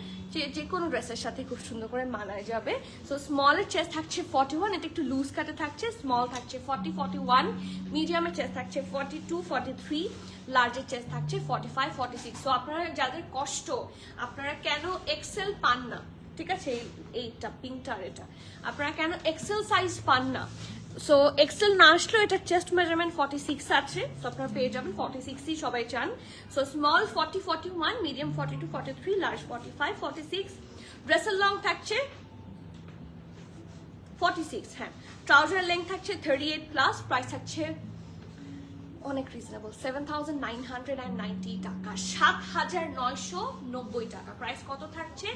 যে কোনো ড্রেসের সাথে খুব সুন্দর করে মানায় যাবে। সো স্মলের চেস্ট থাকছে 41, এটা একটু লুজ কাটে থাকছে, স্মল থাকছে 40, 41, মিডিয়ামের চেস্ট থাকছে 42, 43, লার্জের চেস্ট থাকছে 45, 46। সো আপনারা যাদের কষ্ট, আপনারা কেন এক্সেল পান না, ঠিক আছে, এইটা পিঙ্কটার, এটা আপনারা কেন এক্সেল সাইজ পান না? সো এক্সেল না আসলেও এটা চেস্ট মেজারমেন্ট 46 আছে, সো আপনারা পেয়ে যাবেন 46ই সবাই চান। So small 40, 41, medium 42, 43, large 45, 46। ড্রেসের লং থাকছে 46, হ্যাঁ। ট্রাউজার লেন্থ থাকছে 38 প্লাস, প্রাইস থাকছে অনেক রিজনেবল 7,990 টাকা, 7,990 টাকা। প্রাইস কত থাকছে?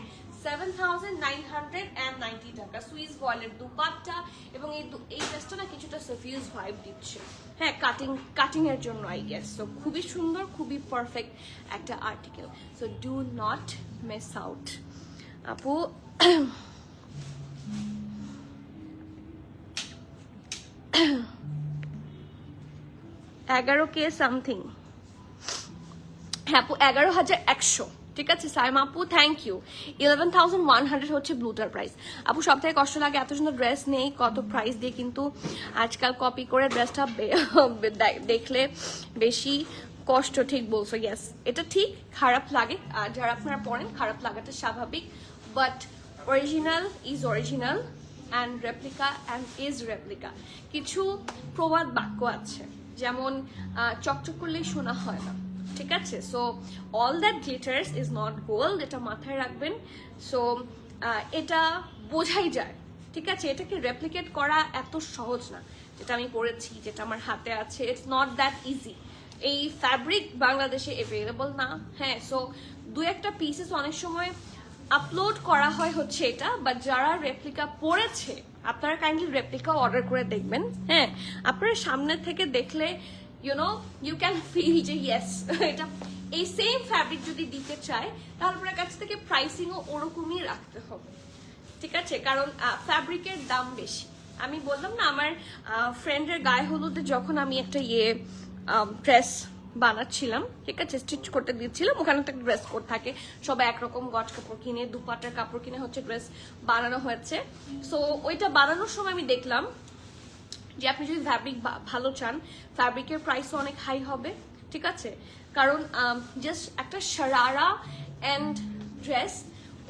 7,990 টাকা। সুইস ভয়েলের দুপাট্টা, এবং এই ড্রেসটা না কিছুটা সাফিউজ ভাইব দিচ্ছে, হ্যাঁ, কাটিং এর জন্য আই গেস। সো খুবই সুন্দর, খুবই পারফেক্ট একটা article. So do not miss out আপু। $11K সামথিং, হ্যাঁ আপু 11,100, ঠিক আছে সাইমা আপু, থ্যাংক ইউ। 11,100 হচ্ছে ব্লুটার প্রাইস। আপু সব থেকে কষ্ট লাগে এত সুন্দর ড্রেস নেই কত প্রাইস দিয়ে, কিন্তু আজকাল কপি করে ড্রেসটা দেখলে বেশি কষ্ট। ঠিক বলছো, ইয়েস এটা ঠিক, খারাপ লাগে, আর যারা আপনারা পড়েন খারাপ লাগাটা স্বাভাবিক, but original is original and replica and is replica. কিছু প্রবাদ বাক্য আছে, যেমন চকচক করলেই শোনা হয় না, ঠিক আছে। So all that glitters is not gold, এটা মাথায় রাখবেন। সো এটা বোঝাই যায়, ঠিক আছে। এটাকে রেপ্লিকেট করা এত সহজ না, যেটা আমি পরেছি, যেটা আমার হাতে আছে, ইটস নট দ্যাট ইজি। এই ফ্যাব্রিক বাংলাদেশে অ্যাভেলেবল না, হ্যাঁ। সো দু একটা পিসেস অনেক সময় আপলোড করা হয় হচ্ছে এটা, বাট যারা রেপ্লিকা পরেছে আপনারা কাইন্ডলি রেপ্লিকা অর্ডার করে দেখবেন, হ্যাঁ। আপনারা সামনে থেকে দেখলে ইউ ক্যান ফিল যে ইয়েস এটা এই সেম ফ্যাব্রিক যদি দিতে চায় তাহলে আপনার কাছ থেকে প্রাইসিংও ওরকমই রাখতে হবে, ঠিক আছে, কারণ ফ্যাব্রিকের দাম বেশি। আমি বললাম না, আমার ফ্রেন্ডের গায়ে হলুদে যখন আমি একটা ড্রেস বানাচ্ছিলাম, ঠিক আছে, স্টিচ করতে দিচ্ছিলাম, ওখানে একটা ড্রেস কোড থাকে, সবাই একরকম গজ কাপড় কিনে, দুপাটার কাপড় কিনে হচ্ছে ড্রেস বানানো হয়েছে। সো ওইটা বানানোর সময় আমি দেখলাম যে আপনি যদি ফ্যাব্রিক ভালো চান, ফ্যাব্রিকের প্রাইসও অনেক হাই হবে, ঠিক আছে, কারণ জাস্ট একটা শারারা অ্যান্ড ড্রেস,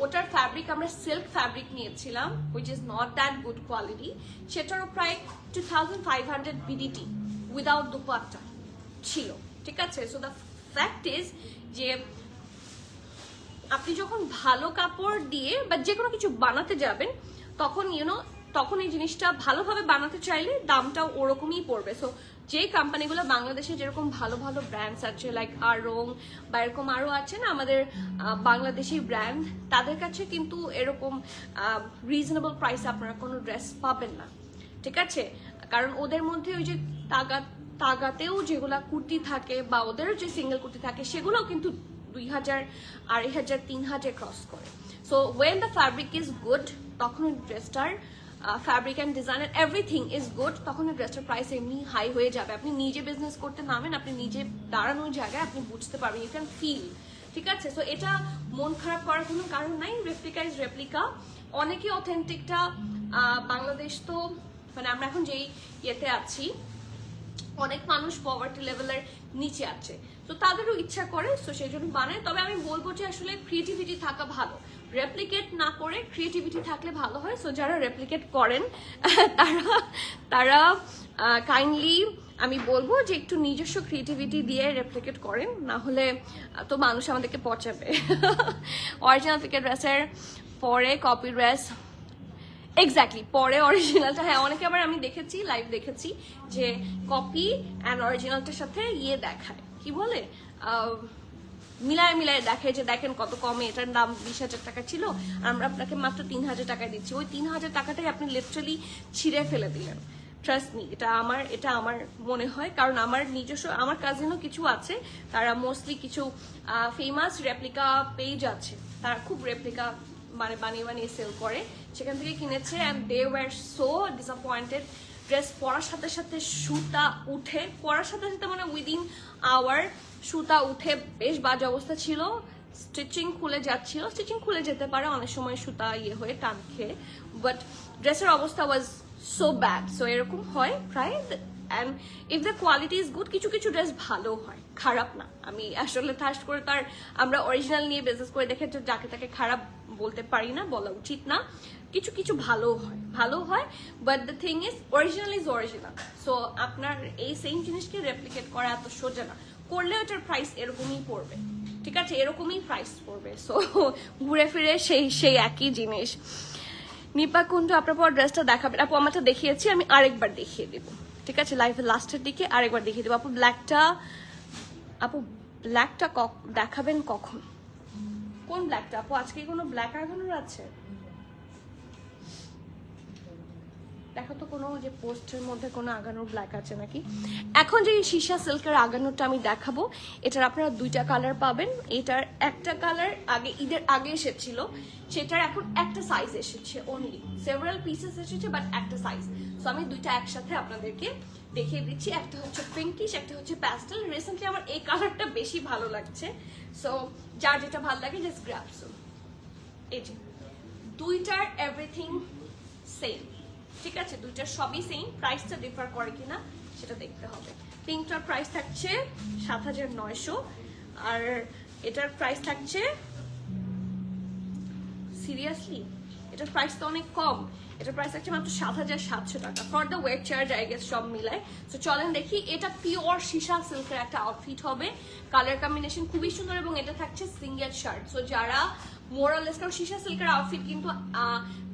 ওটার ফ্যাব্রিক আমরা সিল্ক ফ্যাব্রিক নিয়েছিলাম, which is not that good quality, সেটারও প্রায় 2,500 BDT উইদাউট দুপাট্টা ছিল, ঠিক আছে। সো দ্য ফ্যাক্ট ইজ যে আপনি যখন ভালো কাপড় দিয়ে বা যে কোনো কিছু বানাতে যাবেন, তখন তখন এই জিনিসটা ভালোভাবে বানাতে চাইলে দামটাও ওরকমই পড়বে। সো যে কোম্পানিগুলো বাংলাদেশে যেরকম ভালো ভালো ব্র্যান্ডস আছে, লাইক আরং বা এরকম আরও আছে না আমাদের বাংলাদেশি ব্র্যান্ড, তাদের কাছে কিন্তু এরকম রিজনেবল প্রাইসে আপনারা কোনো ড্রেস পাবেন না, ঠিক আছে। কারণ ওদের মধ্যে ওই যে তাগাতেও যেগুলা কুর্তি থাকে বা ওদেরও যে সিঙ্গেল কুর্তি থাকে, সেগুলোও কিন্তু 2,000, 2,500, 3,000 ক্রস করে। So when the fabric is good, তখন ওই ড্রেসটার fabric and design and everything is good, তখন ওই ড্রেসটার প্রাইস এমনি হাই হয়ে যাবে। আপনি নিজে বিজনেস করতে নামেন, আপনি নিজে দাঁড়ানোর জায়গায় আপনি বুঝতে পারবেন, ইউ ক্যান ফিল, ঠিক আছে। সো এটা মন খারাপ করার কোনো কারণ নাই, রেপ্লিকা ইজ রেপ্লিকা। অনেকে অথেন্টিকটা, বাংলাদেশ তো মানে আমরা এখন যেই ইয়েতে আছি, অনেক মানুষ পভার্টি লেভেলের নিচে আছে, তো তাদেরও ইচ্ছা করে, তো সেই জন্য বানায়। তবে আমি বলবো যে আসলে ক্রিয়েটিভিটি থাকা ভালো, রেপ্লিকেট না করে ক্রিয়েটিভিটি থাকলে ভালো হয়। সো যারা রেপ্লিকেট করেন তারা কাইন্ডলি আমি বলবো যে একটু নিজস্ব ক্রিয়েটিভিটি দিয়ে রেপ্লিকেট করেন, না হলে তো মানুষ আমাদেরকে পচাবে। অরিজিনাল পিকেট ড্রেসের পরে কপি ড্রেস, এক্স্যাক্টলি পরে অরিজিনালটা, হ্যাঁ। অনেকে আবার আমি দেখেছি, লাইভ দেখেছি যে কপি অ্যান্ড অরিজিনালটার সাথে দেখায়, কি বলে মিলায় মিলায় দেখে যে দেখেন কত কমে, এটার দাম 20,000 টাকা ছিল, আমরা আপনাকে মাত্র 3,000 টাকায় দিচ্ছি। ওই 3,000 টাকাটাই আপনি লিটারালি ছিঁড়ে ফেলে দিলেন। ট্রাস্ট মি, এটা আমার মনে হয়, কারণ আমার নিজস্ব আমার কাজিনও কিছু আছে, তারা মোস্টলি কিছু ফেমাস রেপ্লিকা পেজ আছে, তারা খুব রেপ্লিকা মানে বানিয়ে বানিয়ে সেল করে, সেখান থেকে কিনেছে and they were so disappointed. Dress পরার সাথে সাথে সুতা উঠে, পরার সাথে সাথে মানে উইদিন আওয়ার সুতা উঠে বেশ বাজে অবস্থা ছিল, স্টিচিং খুলে যাচ্ছিল, স্টিচিং খুলে যেতে পারে অনেক সময় সুতা হয়ে টান খেয়ে, বাট ড্রেসের অবস্থা ওয়াজ সো ব্যাড। সো এরকম হয় প্রায়, and if the quality is good, কিছু কিছু ড্রেস ভালো হয়, খারাপ না। আমি আসলে ঠাস করে তার আমরা অরিজিনাল নিয়ে বিজনেস করে দেখে যাকে তাকে খারাপ বলতে পারি না, বলা উচিত না। কিছু কিছু ভালো হয়, but the thing is original is original. So আপনার এই সেম জিনিসকে রেপ্লিকেট করা এত সোজা না, করলে ওটার প্রাইস এরকমই পড়বে, ঠিক আছে, এরকমই প্রাইস পড়বে। সো ঘুরে ফিরে সেই একই জিনিস। নিপা কুন্ডু আপনার পর ড্রেসটা দেখাবেন? আপু আমারটা দেখিয়েছি, আমি আরেকবার দেখিয়ে দেবো, ঠিক আছে, লাইফের লাস্টের দিকে আরেকবার দেখিয়ে দেবো। আপু ব্ল্যাকটা দেখাবেন কখন? কোন ব্ল্যাকটা আপু? আজকে কোনো ব্ল্যাক আগানোর আছে? দেখো তো কোনো যে পোস্টের মধ্যে কোনো আগানোর ব্ল্যাক আছে নাকি। এখন যে সীসা সিল্কের আগানোরটা আমি দেখাবো, এটার আপনারা 2টা কালার পাবেন। এটার একটা কালার আগে ঈদের আগে এসেছিল, সেটার এখন একটা সাইজ এসেছে, অনলি সেভারাল পিসেস এসেছে বাট একটা সাইজ। সো আমি 2টা একসাথে আপনাদেরকে দেখিয়ে দিচ্ছি। একটা হচ্ছে পিঙ্কিশ, একটা হচ্ছে প্যাস্টেল। রিসেন্টলি আমার এই কালারটা বেশি ভালো লাগছে, সো যার যেটা ভালো লাগে জাস্ট গ্র্যাব। সো এই যে 2টার এভরিথিং সেম, ঠিক আছে, 2টার সবই সেম। প্রাইসটা ডিফার করে কিনা সেটা দেখতে হবে। পিঙ্কটার প্রাইস থাকছে 7,900, আর এটার প্রাইস থাকছে, সিরিয়াসলি এটার প্রাইস তো অনেক কম, এটার প্রাইস থাকছে মাত্র 7,700 টাকা for the weight charge I guess সব মিলায়। তো চলেন দেখি, এটা পিওর সীসা সিল্কের একটা আউটফিট হবে, কালার কম্বিনেশন খুবই সুন্দর, এবং এটা থাকছে সিঙ্গেল শার্ট। সো যারা মোরালেস, কারণ সীসা সিল্কের আউটফিট কিন্তু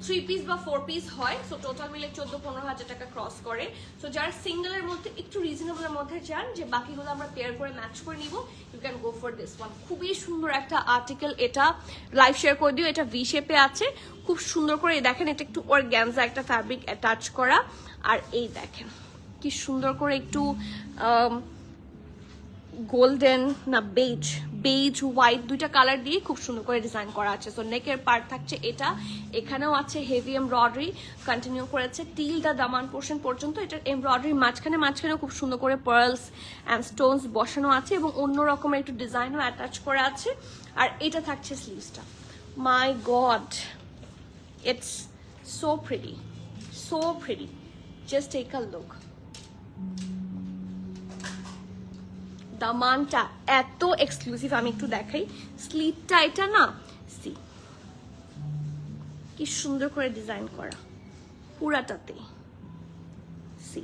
3 পিস বা 4 পিস হয়, সো টোটাল মিলে 14-15 হাজার টাকা ক্রস করে। সো যারা সিঙ্গেলের মধ্যে একটু রিজনেবলের মধ্যে চান যে বাকিগুলো আমরা পেয়ার করে ম্যাচ করে নিব, you can go for this one. খুবই সুন্দর একটা আর্টিকেল, এটা লাইভ শেয়ার করে দিও। এটা ভি শেপে আছে, খুব সুন্দর করে দেখেন, এটা একটু অর্গানজা একটা ফ্যাব্রিক অ্যাটাচ করা, আর এই দেখেন কি সুন্দর করে একটু গোল্ডেন না বেজ হোয়াইট 2টা কালার দিয়ে খুব সুন্দর করে ডিজাইন করা আছে। সো নেকের পার্ট থাকছে এটা, এখানেও আছে হেভি এমব্রয়ডারি, কন্টিনিউ করেছে টিল দা দামান পোর্শন পর্যন্ত। এটার এমব্রয়ডারি মাঝখানেও খুব সুন্দর করে পার্লস অ্যান্ড স্টোনস বসানো আছে, এবং অন্য রকমের একটু ডিজাইনও অ্যাটাচ করা আছে। আর এটা থাকছে স্লিভসটা, my god it's so pretty, just take a look. দামানটা এত এক্সক্লুসিভ, আমি একটু দেখাই স্লিভটা, এটা না সি কি সুন্দর করে ডিজাইন করা পুরাটাতে, সি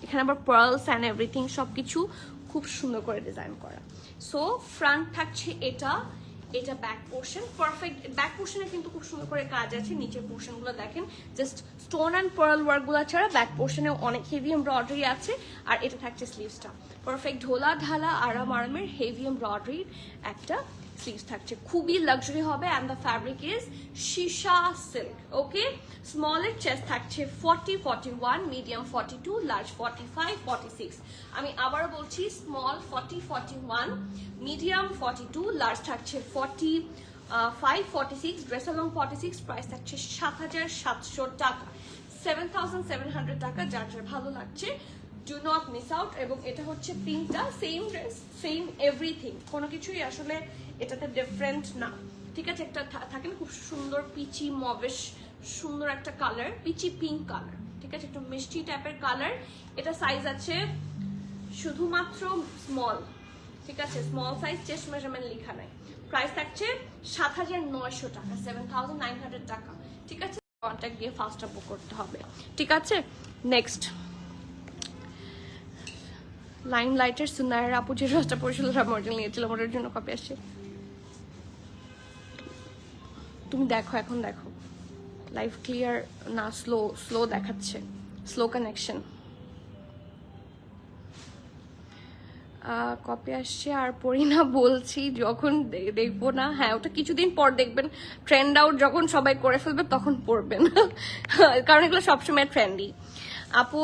এখানে আবার পার্লস অ্যান্ড এভরিথিং সবকিছু খুব সুন্দর করে ডিজাইন করা। সো ফ্রন্ট থাকছে এটা ব্যাক পোর্শন, পারফেক্ট ব্যাক পোর্শনে কিন্তু খুব সুন্দর করে কাজ আছে। নিচের পোর্শন গুলো দেখেন, just stone and pearl work গুলো ছাড়া ব্যাক পোর্শনে অনেক হেভি এমব্রয়ডারি আছে। আর এটা থাকছে স্লিভসটা, পারফেক্ট ঢোলা ঢালা আরামের হেভি এমব্রয়ডারির একটা স্লিভস থাকছে, খুবই লাক্সারি হবে। অ্যান্ড দ্য ফ্যাব্রিক ইজ সীসা সিল্ক। ওকে, স্মলের চেস্ট থাকছে 40-41, মিডিয়াম 42, লার্জ 45-46। আমি আবার বলছি, স্মল 40-41, মিডিয়াম 42, লার্জ থাকছে 45-46, ড্রেস লং 46। প্রাইস থাকছে 7,700 টাকা, 7,700 টাকা। যার ভালো লাগছে ডু নট মিস আউট। এবং এটা হচ্ছে পিঙ্কটা, সেম ড্রেস সেম এভরিথিং, কোনো কিছুই আসলে এটাতে ডিফারেন্ট না, ঠিক আছে। একটা থাকে না খুব সুন্দর পিচি মভেশ সুন্দর একটা কালার, পিচি পিঙ্ক কালার, ঠিক আছে, একটু মিষ্টি টাইপের কালার। এটা সাইজ আছে শুধুমাত্র স্মল, ঠিক আছে, স্মল সাইজ, চেস্ট মেজারমেন্ট লেখা নাই। প্রাইস থাকছে 7,900 টাকা, 7,900 টাকা, ঠিক আছে। কন্ট্যাক্ট দিয়ে ফাস্টটা বুক করতে হবে, ঠিক আছে। নেক্সট লাইম লাইটের সুনায়ের আপু যে ড্রেসটা পরেছিল মডেল নিয়েছিল, ওটার জন্য কপি আসছে। তুমি দেখো, এখন দেখো লাইভ ক্লিয়ার না স্লো দেখাচ্ছে, স্লো কানেকশন। কপি আসছে আর পড়ি না বলছি, যখন দেখবো না, হ্যাঁ ওটা কিছুদিন পর দেখবেন, ট্রেন্ড আউট যখন সবাই করে ফেলবে তখন পড়বেন, কারণ এগুলো সবসময় ট্রেন্ডি। আপু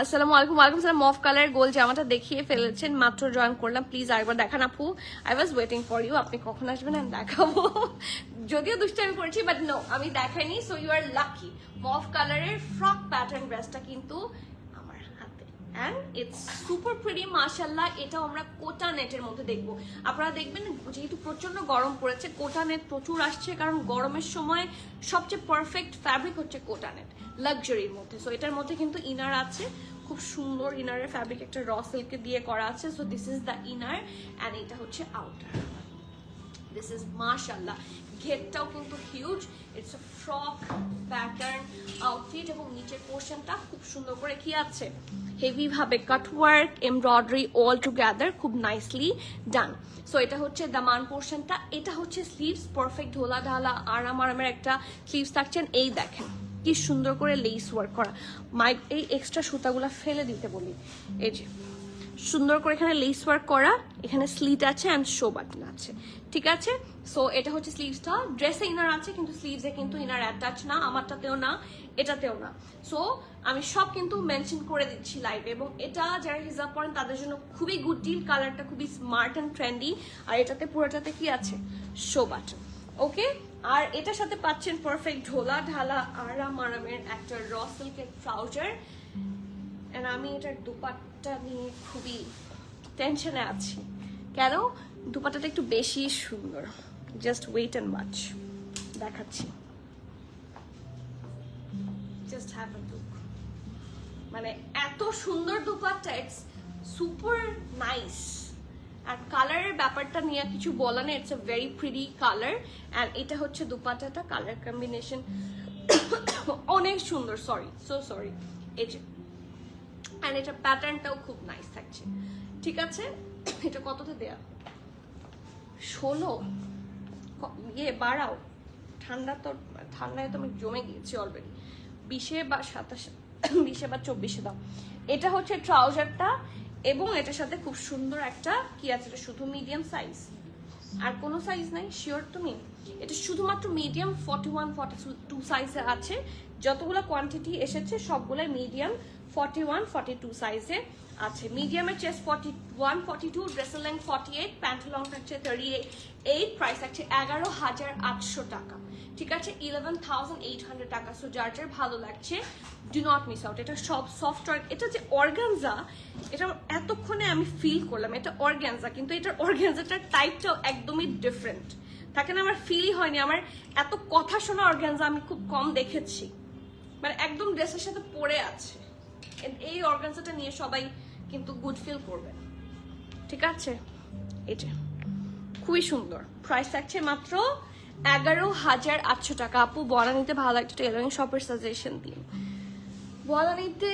আসসালামু আলাইকুম। ওয়ালাইকুম সালাম। মফ কালার গোল জামাটা দেখিয়ে ফেলেছেন, মাত্র জয়েন করলাম, প্লিজ আরেকবার দেখান আপু। I was waiting for you, আপনি কখন আসবেন আমি দেখাবো। যদিও দুষ্টামি করেছি বাট নো, আমি দেখাইনি, সো ইউ আর লাকি। মফ কালারের ফ্রক প্যাটার্ন ড্রেসটা কিন্তু আমার হাতে, অ্যান্ড ইটস সুপার প্রিটি মাশাআল্লাহ। এটাও আমরা কোটা নেটের মধ্যে দেখবো। আপনারা দেখবেন যেহেতু প্রচন্ড গরম পড়েছে, কোটা নেট প্রচুর আসছে, কারণ গরমের সময় সবচেয়ে পারফেক্ট ফ্যাব্রিক হচ্ছে কোটা নেট, লাক্সারির মধ্যে। সো এটার মধ্যে কিন্তু ইনার আছে, খুব সুন্দর ইনারের ফ্যাব্রিক একটা র সিল্কে দিয়ে করা আছে। So this is the inner and এটা হচ্ছে আউটার। দিস ইজ মাশাআল্লাহ, ঘেরটাও কিন্তু huge. It's a frock pattern outfit এবং নিচের পোর্শনটা খুব সুন্দর করে কি আছে, হেভি ভাবে কাটওয়ার্ক এমব্রয়ডারি অল টুগেদার, খুব নাইসলি ডান। সো এটা হচ্ছে দামান পোর্শনটা, এটা হচ্ছে স্লিভস, পারফেক্ট ঢোলা ঢালা আরামের একটা স্লিভস থাকছেন। এই দেখেন কি সুন্দর করে লেস ওয়ার্ক করা, এই এক্সট্রা সুতাগুলা ফেলে দিতে বলি, এই যে সুন্দর করে এখানে লেস ওয়ার্ক করা, এখানে স্লিট আছে অ্যান্ড শো বাটন আছে, ঠিক আছে। সো এটা হচ্ছে স্লিভসটা, ড্রেসে ইনার আছে কিন্তু স্লিভসে কিন্তু ইনার অ্যাটাচ না, আমারটাতেও না, এটাতেও না। সো আমি সব কিন্তু মেনশন করে দিচ্ছি লাইভে, এবং এটা যারা হিজাব পরেন তাদের জন্য খুবই গুড ডিল। কালারটা খুবই স্মার্ট অ্যান্ড ট্রেন্ডি, আর এটাতে পুরোটাতে কি আছে, শো বাটন, ওকে। আর এটার সাথে পাচ্ছেন পারফেক্ট ঢোলা ঢালা আরামের একটা র সিল্কের ট্রাউজার। এন্ড আমি এটার দুপাট্টা নিয়ে খুবই টেনশনে আছি, কেন, দুপাট্টাটা একটু বেশি সুন্দর। জাস্ট ওয়েট এন্ড ওয়াচ, দেখাচ্ছি, জাস্ট হ্যাভ আ লুক। মানে এত সুন্দর দুপাট্টা, ইটস সুপার নাইস। আর কালারের ব্যাপারটা নিয়ে কিছু বলা নেই, it's a very pretty colour. And এটা হচ্ছে দুপাট্টাটা, কালার কম্বিনেশন অনেক সুন্দর, সরি এই যে, অ্যান্ড এটা প্যাটার্নটাও খুব নাইস থাকছে, ঠিক আছে। এটা কততে দেয়া, 16, ইয়ে বাড়াও, ঠান্ডায় তো আমি জমে গিয়েছি অলরেডি, 20 বা 27, 20 বা 24 দাও। এটা হচ্ছে ট্রাউজারটা, এবং এটার সাথে খুব সুন্দর একটা কি আছে, এটা শুধু মিডিয়াম সাইজ, আর কোনো সাইজ নাই, শিওর তুমি? এটা শুধুমাত্র মিডিয়াম 41, 42 সাইজে আছে। যতগুলো কোয়ান্টিটি এসেছে সবগুলাই মিডিয়াম 41, 42 সাইজে আছে। মিডিয়ামের চেস্ট 41, 42, ড্রেসের লেন্থ 48, প্যান্ট লং থাকছে 38, প্রাইস থাকছে 11,800 টাকা, ঠিক আছে, 11,800 টাকা। সো যার যার ভালো লাগছে ডু নট মিস আউট। এটা সব সফট, এটা যে অর্গানজা, এটা এতক্ষণে আমি ফিল করলাম এটা অর্গানজা, কিন্তু এটার অর্গানজাটার টাইপটাও একদমই ডিফারেন্ট থাকে না, আমার ফিলই হয়নি। আমার এত কথা শোনা অর্গানজা আমি খুব কম দেখেছি, মানে একদম ড্রেসের সাথে পরে আছে। এই অর্গানজাটা নিয়ে সবাই কিন্তু গুড ফিল করবে, ঠিক আছে। এই যে খুবই সুন্দর, প্রাইস থাকছে মাত্র 11,800 টাকা। আপু বনানীতে ভালো একটা টেলারিং শপের সাজেশন দিন। বনানীতে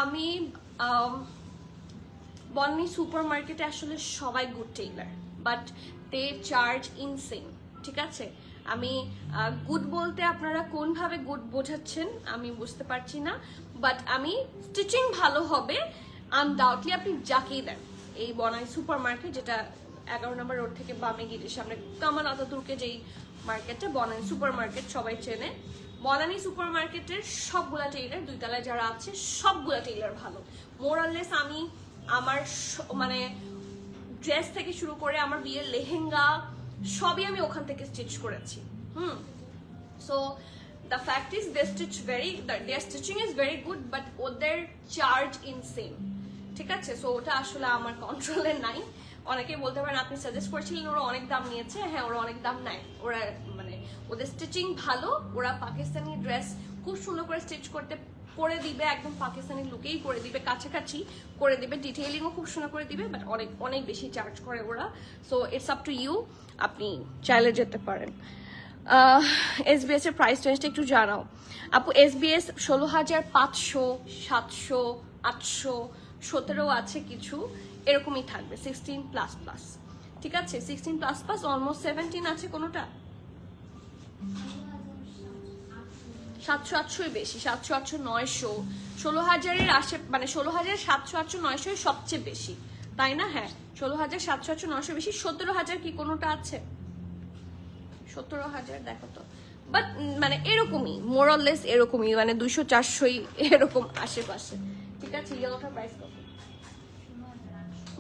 আমি বনানী সুপার মার্কেটে আসলে সবাই good tailor, but they charge insane, ঠিক আছে। আমি গুড বলতে আপনারা কোনভাবে গুড বোঝাচ্ছেন আমি বুঝতে পারছি না, বাট আমি স্টিচিং ভালো হবে আনডাউটলি আপনি যাকেই দেন। এই বনানী সুপার মার্কেট, যেটা 11 নম্বর রোড থেকে বামে গিয়ে সামনে কামাল আতাতুর্কে যেই মার্কেটটা, বনানী সুপার মার্কেট সবাই চেনে। বনানী সুপার মার্কেটের সবগুলা টেইলার, 2 তলায় যারা আছে সবগুলা টেইলার ভালো। মোরাললেস আমি আমার মানে ড্রেস থেকে শুরু করে আমার বিয়ের লেহেঙ্গা সবই আমি ওখান থেকে স্টিচ করেছি। So the fact is their stitching is very good, but ওদের চার্জ ইনসেন, ঠিক আছে। সো ওটা আসলে আমার কন্ট্রোলে নাই। অনেকেই বলতে পারেন আপনি সাজেস্ট করেছিলেন ওরা অনেক দাম নিয়েছে, হ্যাঁ ওরা অনেক দাম নেয়, ওরা মানে ওদের স্টিচিং ভালো, ওরা পাকিস্তানি ড্রেস খুব সুন্দর করে স্টিচ করে দিবে, একদম পাকিস্তানি লুকেই করে দিবে, কাছাকাছি করে দিবে, ডিটেইলিংও খুব সুন্দর করে দিবে, বাট অনেক অনেক বেশি চার্জ করে ওরা। So it's up to you, আপনি চাইলে যেতে পারেন। এসবিএস এর প্রাইস রেঞ্জটা একটু জানাও আপু। এসবিএস 16,500, 700, 800, 17 আছে কিছু, এরকমই থাকবে, 16++, ঠিক আছে, 16++, অলমোস্ট 17 আছে কোনোটা, 700 800 বেশি, 700 800 900, 16,000-এর আশে, মানে 16,000 700 800 900 সবচেয়ে বেশি, তাই না? হ্যাঁ, 16,000 700 800 900 বেশি। 17,000 কি কোনোটা আছে? 17,000 দেখো তো, বাট মানে এরকমই মোর অর লেস, এরকমই মানে 200 400 এরকম আশেপাশে। ঠিক আছে, ইয়েলোটার প্রাইস কত?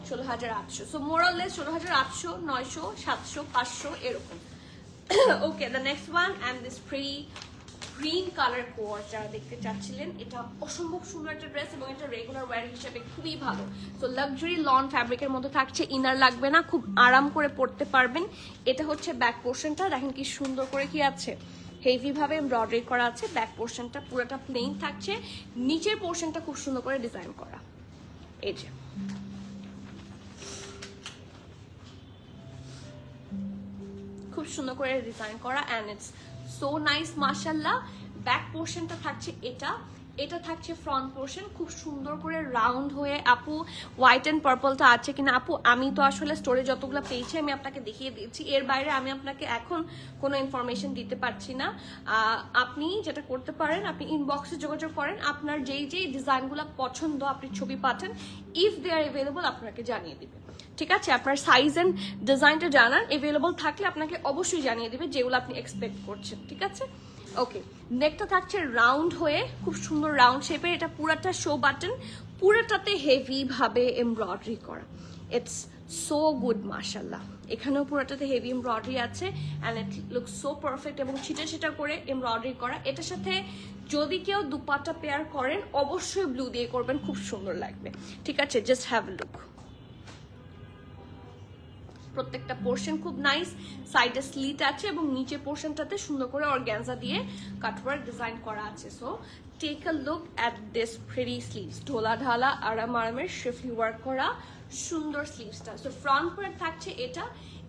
16,800। সো মোর অর লেস 16,800 900 700 500 এরকম। Okay, the next one and this pretty green colour কোয়ার যারা দেখতে চাচ্ছিলেন, এটা অসম্ভব সুন্দর একটা ড্রেস এবং এটা রেগুলার ওয়্যার হিসেবে খুবই ভালো। সো লাক্সারি লন ফ্যাব্রিকের মধ্যে থাকছে, ইনার লাগবে না, খুব আরাম করে পরতে পারবেন। এটা হচ্ছে ব্যাক পোর্শনটা, দেখেন কি সুন্দর করে কি আছে, হেভি ভাবে এমব্রয়ডারি করা আছে। ব্যাক পোর্শনটা পুরোটা প্লেন থাকছে, নিচের পোর্শনটা খুব সুন্দর করে ডিজাইন করা। এই যে খুব সুন্দর করে ডিজাইন করা অ্যান্ড ইটস সো নাইস মাশাআল্লাহ। ব্যাক পোর্শনটা থাকছে এটা, এটা থাকছে ফ্রন্ট পোর্শন, খুব সুন্দর করে রাউন্ড হয়ে। আপু হোয়াইট অ্যান্ড পার্পলটা আছে কিনা? আপু আমি তো আসলে স্টোরে যতগুলো পেয়েছি আমি আপনাকে দেখিয়ে দিয়েছি, এর বাইরে আমি আপনাকে এখন কোনো ইনফরমেশন দিতে পারছি না। আপনি যেটা করতে পারেন, আপনি ইনবক্সে যোগাযোগ করেন, আপনার যেই যেই ডিজাইনগুলো পছন্দ আপনি ছবি পাঠান, ইফ দে আর অ্যাভেলেবল আপনাকে জানিয়ে দিবে। ঠিক আছে, আপনার সাইজ এন্ড ডিজাইনটা জানান, অ্যাভেলেবল থাকলে আপনাকে অবশ্যই জানিয়ে দিবে যেগুলো আপনি এক্সপেক্ট করছেন। ঠিক আছে, ওকে। নেকটা থাকছে রাউন্ড হয়ে, খুব সুন্দর রাউন্ড শেপের। এটা পুরাটা শো বাটন, পুরাটাতে হেভি ভাবে এমব্রয়ডারি করা। ইটস সো গুড মাশাআল্লাহ। এখানেও পুরাটাতে হেভি এমব্রয়ডারি আছে and it look so perfect এবং ছিটা ছিটা করে এমব্রয়ডারি করা। এটার সাথে যদি কেউ দুপাট্টা পেয়ার করেন অবশ্যই ব্লু দিয়ে করবেন, খুব সুন্দর লাগবে। ঠিক আছে, জাস্ট হ্যাভ এ লুক। প্রত্যেকটা পোর্শন খুব নাইস, সাইডে স্লিট আছে এবং নিচে পোর্শনটাতে সুন্দর করে অর্গানজা দিয়ে কাটওয়ার্ক ডিজাইন করা আছে। So take a look at this pretty sleeves, ঢোলা ঢালা আরাম আরামের শিফলি ওয়ার্ক করা সুন্দর স্লিভসটা। সো ফ্রন্ট পার্ট থাকছে এটা,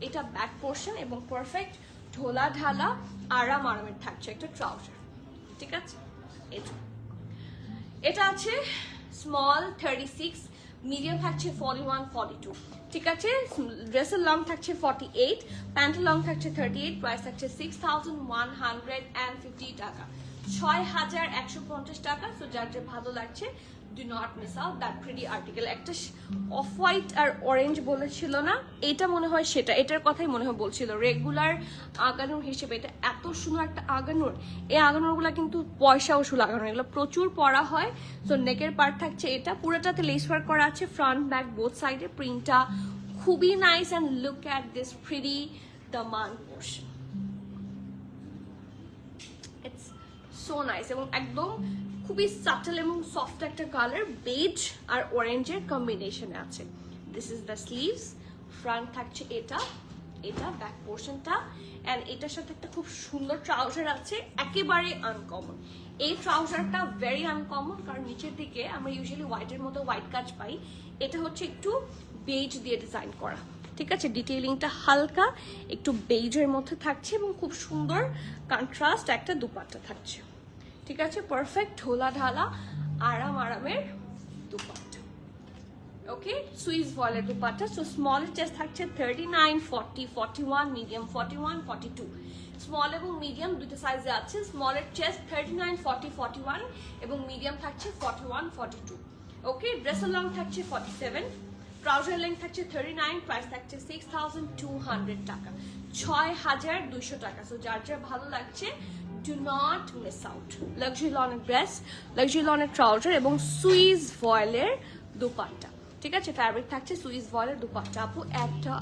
এটা ব্যাক পোর্শন এবং পারফেক্ট ঢোলা ঢালা আরাম আরামের থাকছে একটা ট্রাউজার। ঠিক আছে, এটা আছে স্মল 36, মিডিয়াম থাকছে 41 42। ঠিক আছে, ড্রেসের লং থাকছে 48, প্যান্টের লং থাকছে 38, প্রাইস থাকছে 6,150 টাকা, 6,150 টাকা। সো যার যে ভালো লাগছে do not miss out that pretty article. একটা অফ হোয়াইট আর অরেঞ্জ বলেছিল না, এটা মনে হয় সেটা, এটার কথাই মনে হয় বলছিল। রেগুলার আগানোর হিসেবে এটা এত সুন্দর একটা আগানোর, এই আগানোরগুলো কিন্তু পয়সা ওসুল আগানোর, এগুলো প্রচুর পরা হয়। সো নেকের পার্ট থাকছে এটা, পুরোটাতে লেস ওয়ার্ক করা আছে, ফ্রন্ট ব্যাক বোথ সাইডে প্রিন্টটা খুবই nice. And look at this pretty Daman portion, it's so nice এবং একদম খুবই সাটল এবং সফট একটা কালার, বেজ আর অরেঞ্জের কম্বিনেশনে আছে। This is the sleeves, front থাকছে এটা, এটা ব্যাক পোর্শনটা অ্যান্ড এটার সাথে একটা খুব সুন্দর ট্রাউজার আছে, একেবারে আনকমন। এই ট্রাউজারটা ভেরি আনকমন, কারণ নিচের দিকে আমরা ইউজুয়ালি হোয়াইটের মতো হোয়াইট কাজ পাই, এটা হচ্ছে একটু বেজ দিয়ে ডিজাইন করা। ঠিক আছে, ডিটেইলিংটা হালকা একটু বেজের মধ্যে থাকছে এবং খুব সুন্দর কন্ট্রাস্ট একটা দুপাট্টা থাকছে। ঠিক আছে, পারফেক্ট ঢোলা ঢালা আরাম আরামের দুপাট্টা। ওকে, সুইস ভয়েলের দুপাট্টা। সো স্মলের চেস্ট থাকছে 39 40 41, মিডিয়াম 41 42। স্মল এবং মিডিয়াম দুটো সাইজে আছে। স্মলের চেস্ট 39 40 41 এবং মিডিয়াম থাকছে 41 42। ওকে, ড্রেসের লং থাকছে 47, ট্রাউজার লেন্থ থাকছে 39, প্রাইস থাকছে 6,200 টাকা, 6,200 টাকা। সো যার যার ভালো লাগছে do not miss out. Luxury লনের ড্রেস, লাক্সারি লনের ট্রাউজার এবং সুইস ভয়েলের দুপাট্টা। ঠিক আছে, ফ্যাব্রিক থাকছে সুইস ভয়েলের দুপাট্টা। আপু একটা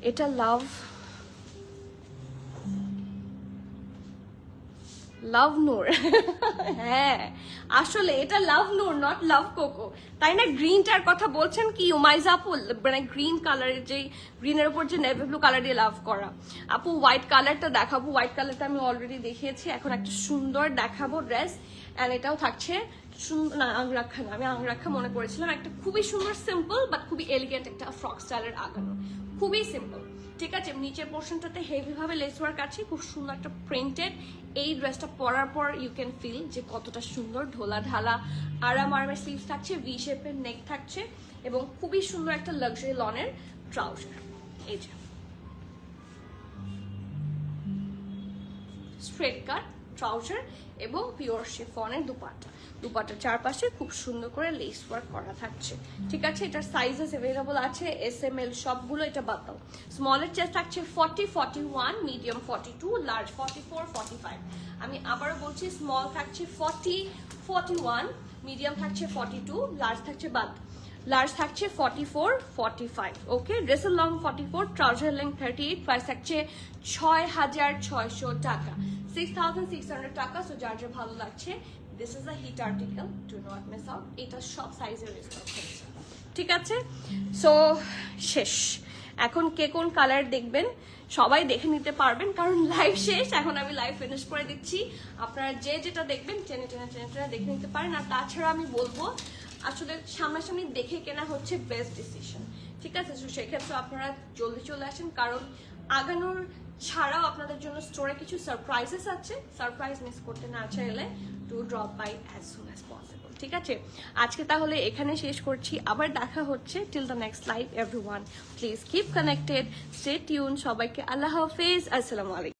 এটা লাভ নূর হ্যাঁ আসলে এটা লাভ নূর, নট লাভ কোকো, তাই না? গ্রিনটার কথা বলছেন কি উমাইজা আপু? মানে গ্রিন কালারের, যে গ্রিনের উপর যে নেভি ব্লু কালার দিয়ে লাভ করা। আপু হোয়াইট কালারটা দেখাবো, হোয়াইট কালারটা আমি অলরেডি দেখিয়েছি, এখন একটা সুন্দর দেখাবো ড্রেস। অ্যান্ড এটাও থাকছে না আংরাক্ষা না, আমি আংরাক্ষা মনে করেছিলাম। একটা খুবই সুন্দর সিম্পল বাট খুবই এলিগেন্ট একটা ফ্রক স্টাইলের আগানো, খুবই সিম্পল। ঠিক আছে, নিচের পোর্শনটাতে হেভি ভাবে লেস ওয়ার্ক আছে, খুব সুন্দর একটা প্রিন্টেড। এই ড্রেসটা পরার পর ইউ ক্যান ফিল যে কতটা সুন্দর ঢোলা ঢালা আরাম আরামের স্লিভস থাকছে, ভি শেপের নেক থাকছে এবং খুবই সুন্দর একটা লাক্সারি লনের ট্রাউজার। এই যে স্ট্রেট কাট ট্রাউজার এবং পিওর শিফনের দুপাট্টার চারপাশে খুব সুন্দর করে লেস ওয়ার্ক করা থাকছে। ঠিক আছে, এটার সাইজেস অ্যাভেলেবল আছে SML সবগুলো। এটা বাদ দাও, স্মলের চেস্ট থাকছে 40, 41, মিডিয়াম 42, লার্জ 44, 45। আমি আবারও বলছি, স্মল থাকছে 40, 41, মিডিয়াম থাকছে 42, লার্জ থাকছে বাদ, লার্জ থাকছে 44, 45। ওকে, ড্রেসের লং 44, ট্রাউজার লেন্থ 38, প্রাইস থাকছে 6,600 টাকা, 6,600 টাকা। সো যার যা ভালো লাগছে, this is a hit article, do not miss out. এটা সব সাইজের স্টক হচ্ছে, ঠিক আছে। সো শেষ, এখন কে কোন কালার দেখবেন সবাই দেখে নিতে পারবেন, কারণ লাইভ শেষ। এখন আমি লাইভ ফিনিশ করে দিচ্ছি, আপনারা যে যেটা দেখবেন টেনে টেনে টেনে টেনে দেখে নিতে পারেন। আর তাছাড়া আমি বলবো, আসলে সামনাসামনি দেখে কেনা হচ্ছে বেস্ট ডিসিশন, ঠিক আছে। তো সেক্ষেত্রে আপনারা জলদি চলে আসেন, কারণ আগানোর ছাড়াও আপনাদের জন্য স্টোরে কিছু সারপ্রাইজেস আছে। সারপ্রাইজ মিস করতে না চাইলে to drop by as soon as possible, ঠিক আছে। আজকে তাহলে এখানে শেষ করছি, আবার দেখা হচ্ছে till the next live. Everyone please keep connected, stay tune. সবাইকে আল্লাহ হাফেজ, আসসালামু আলাইকুম।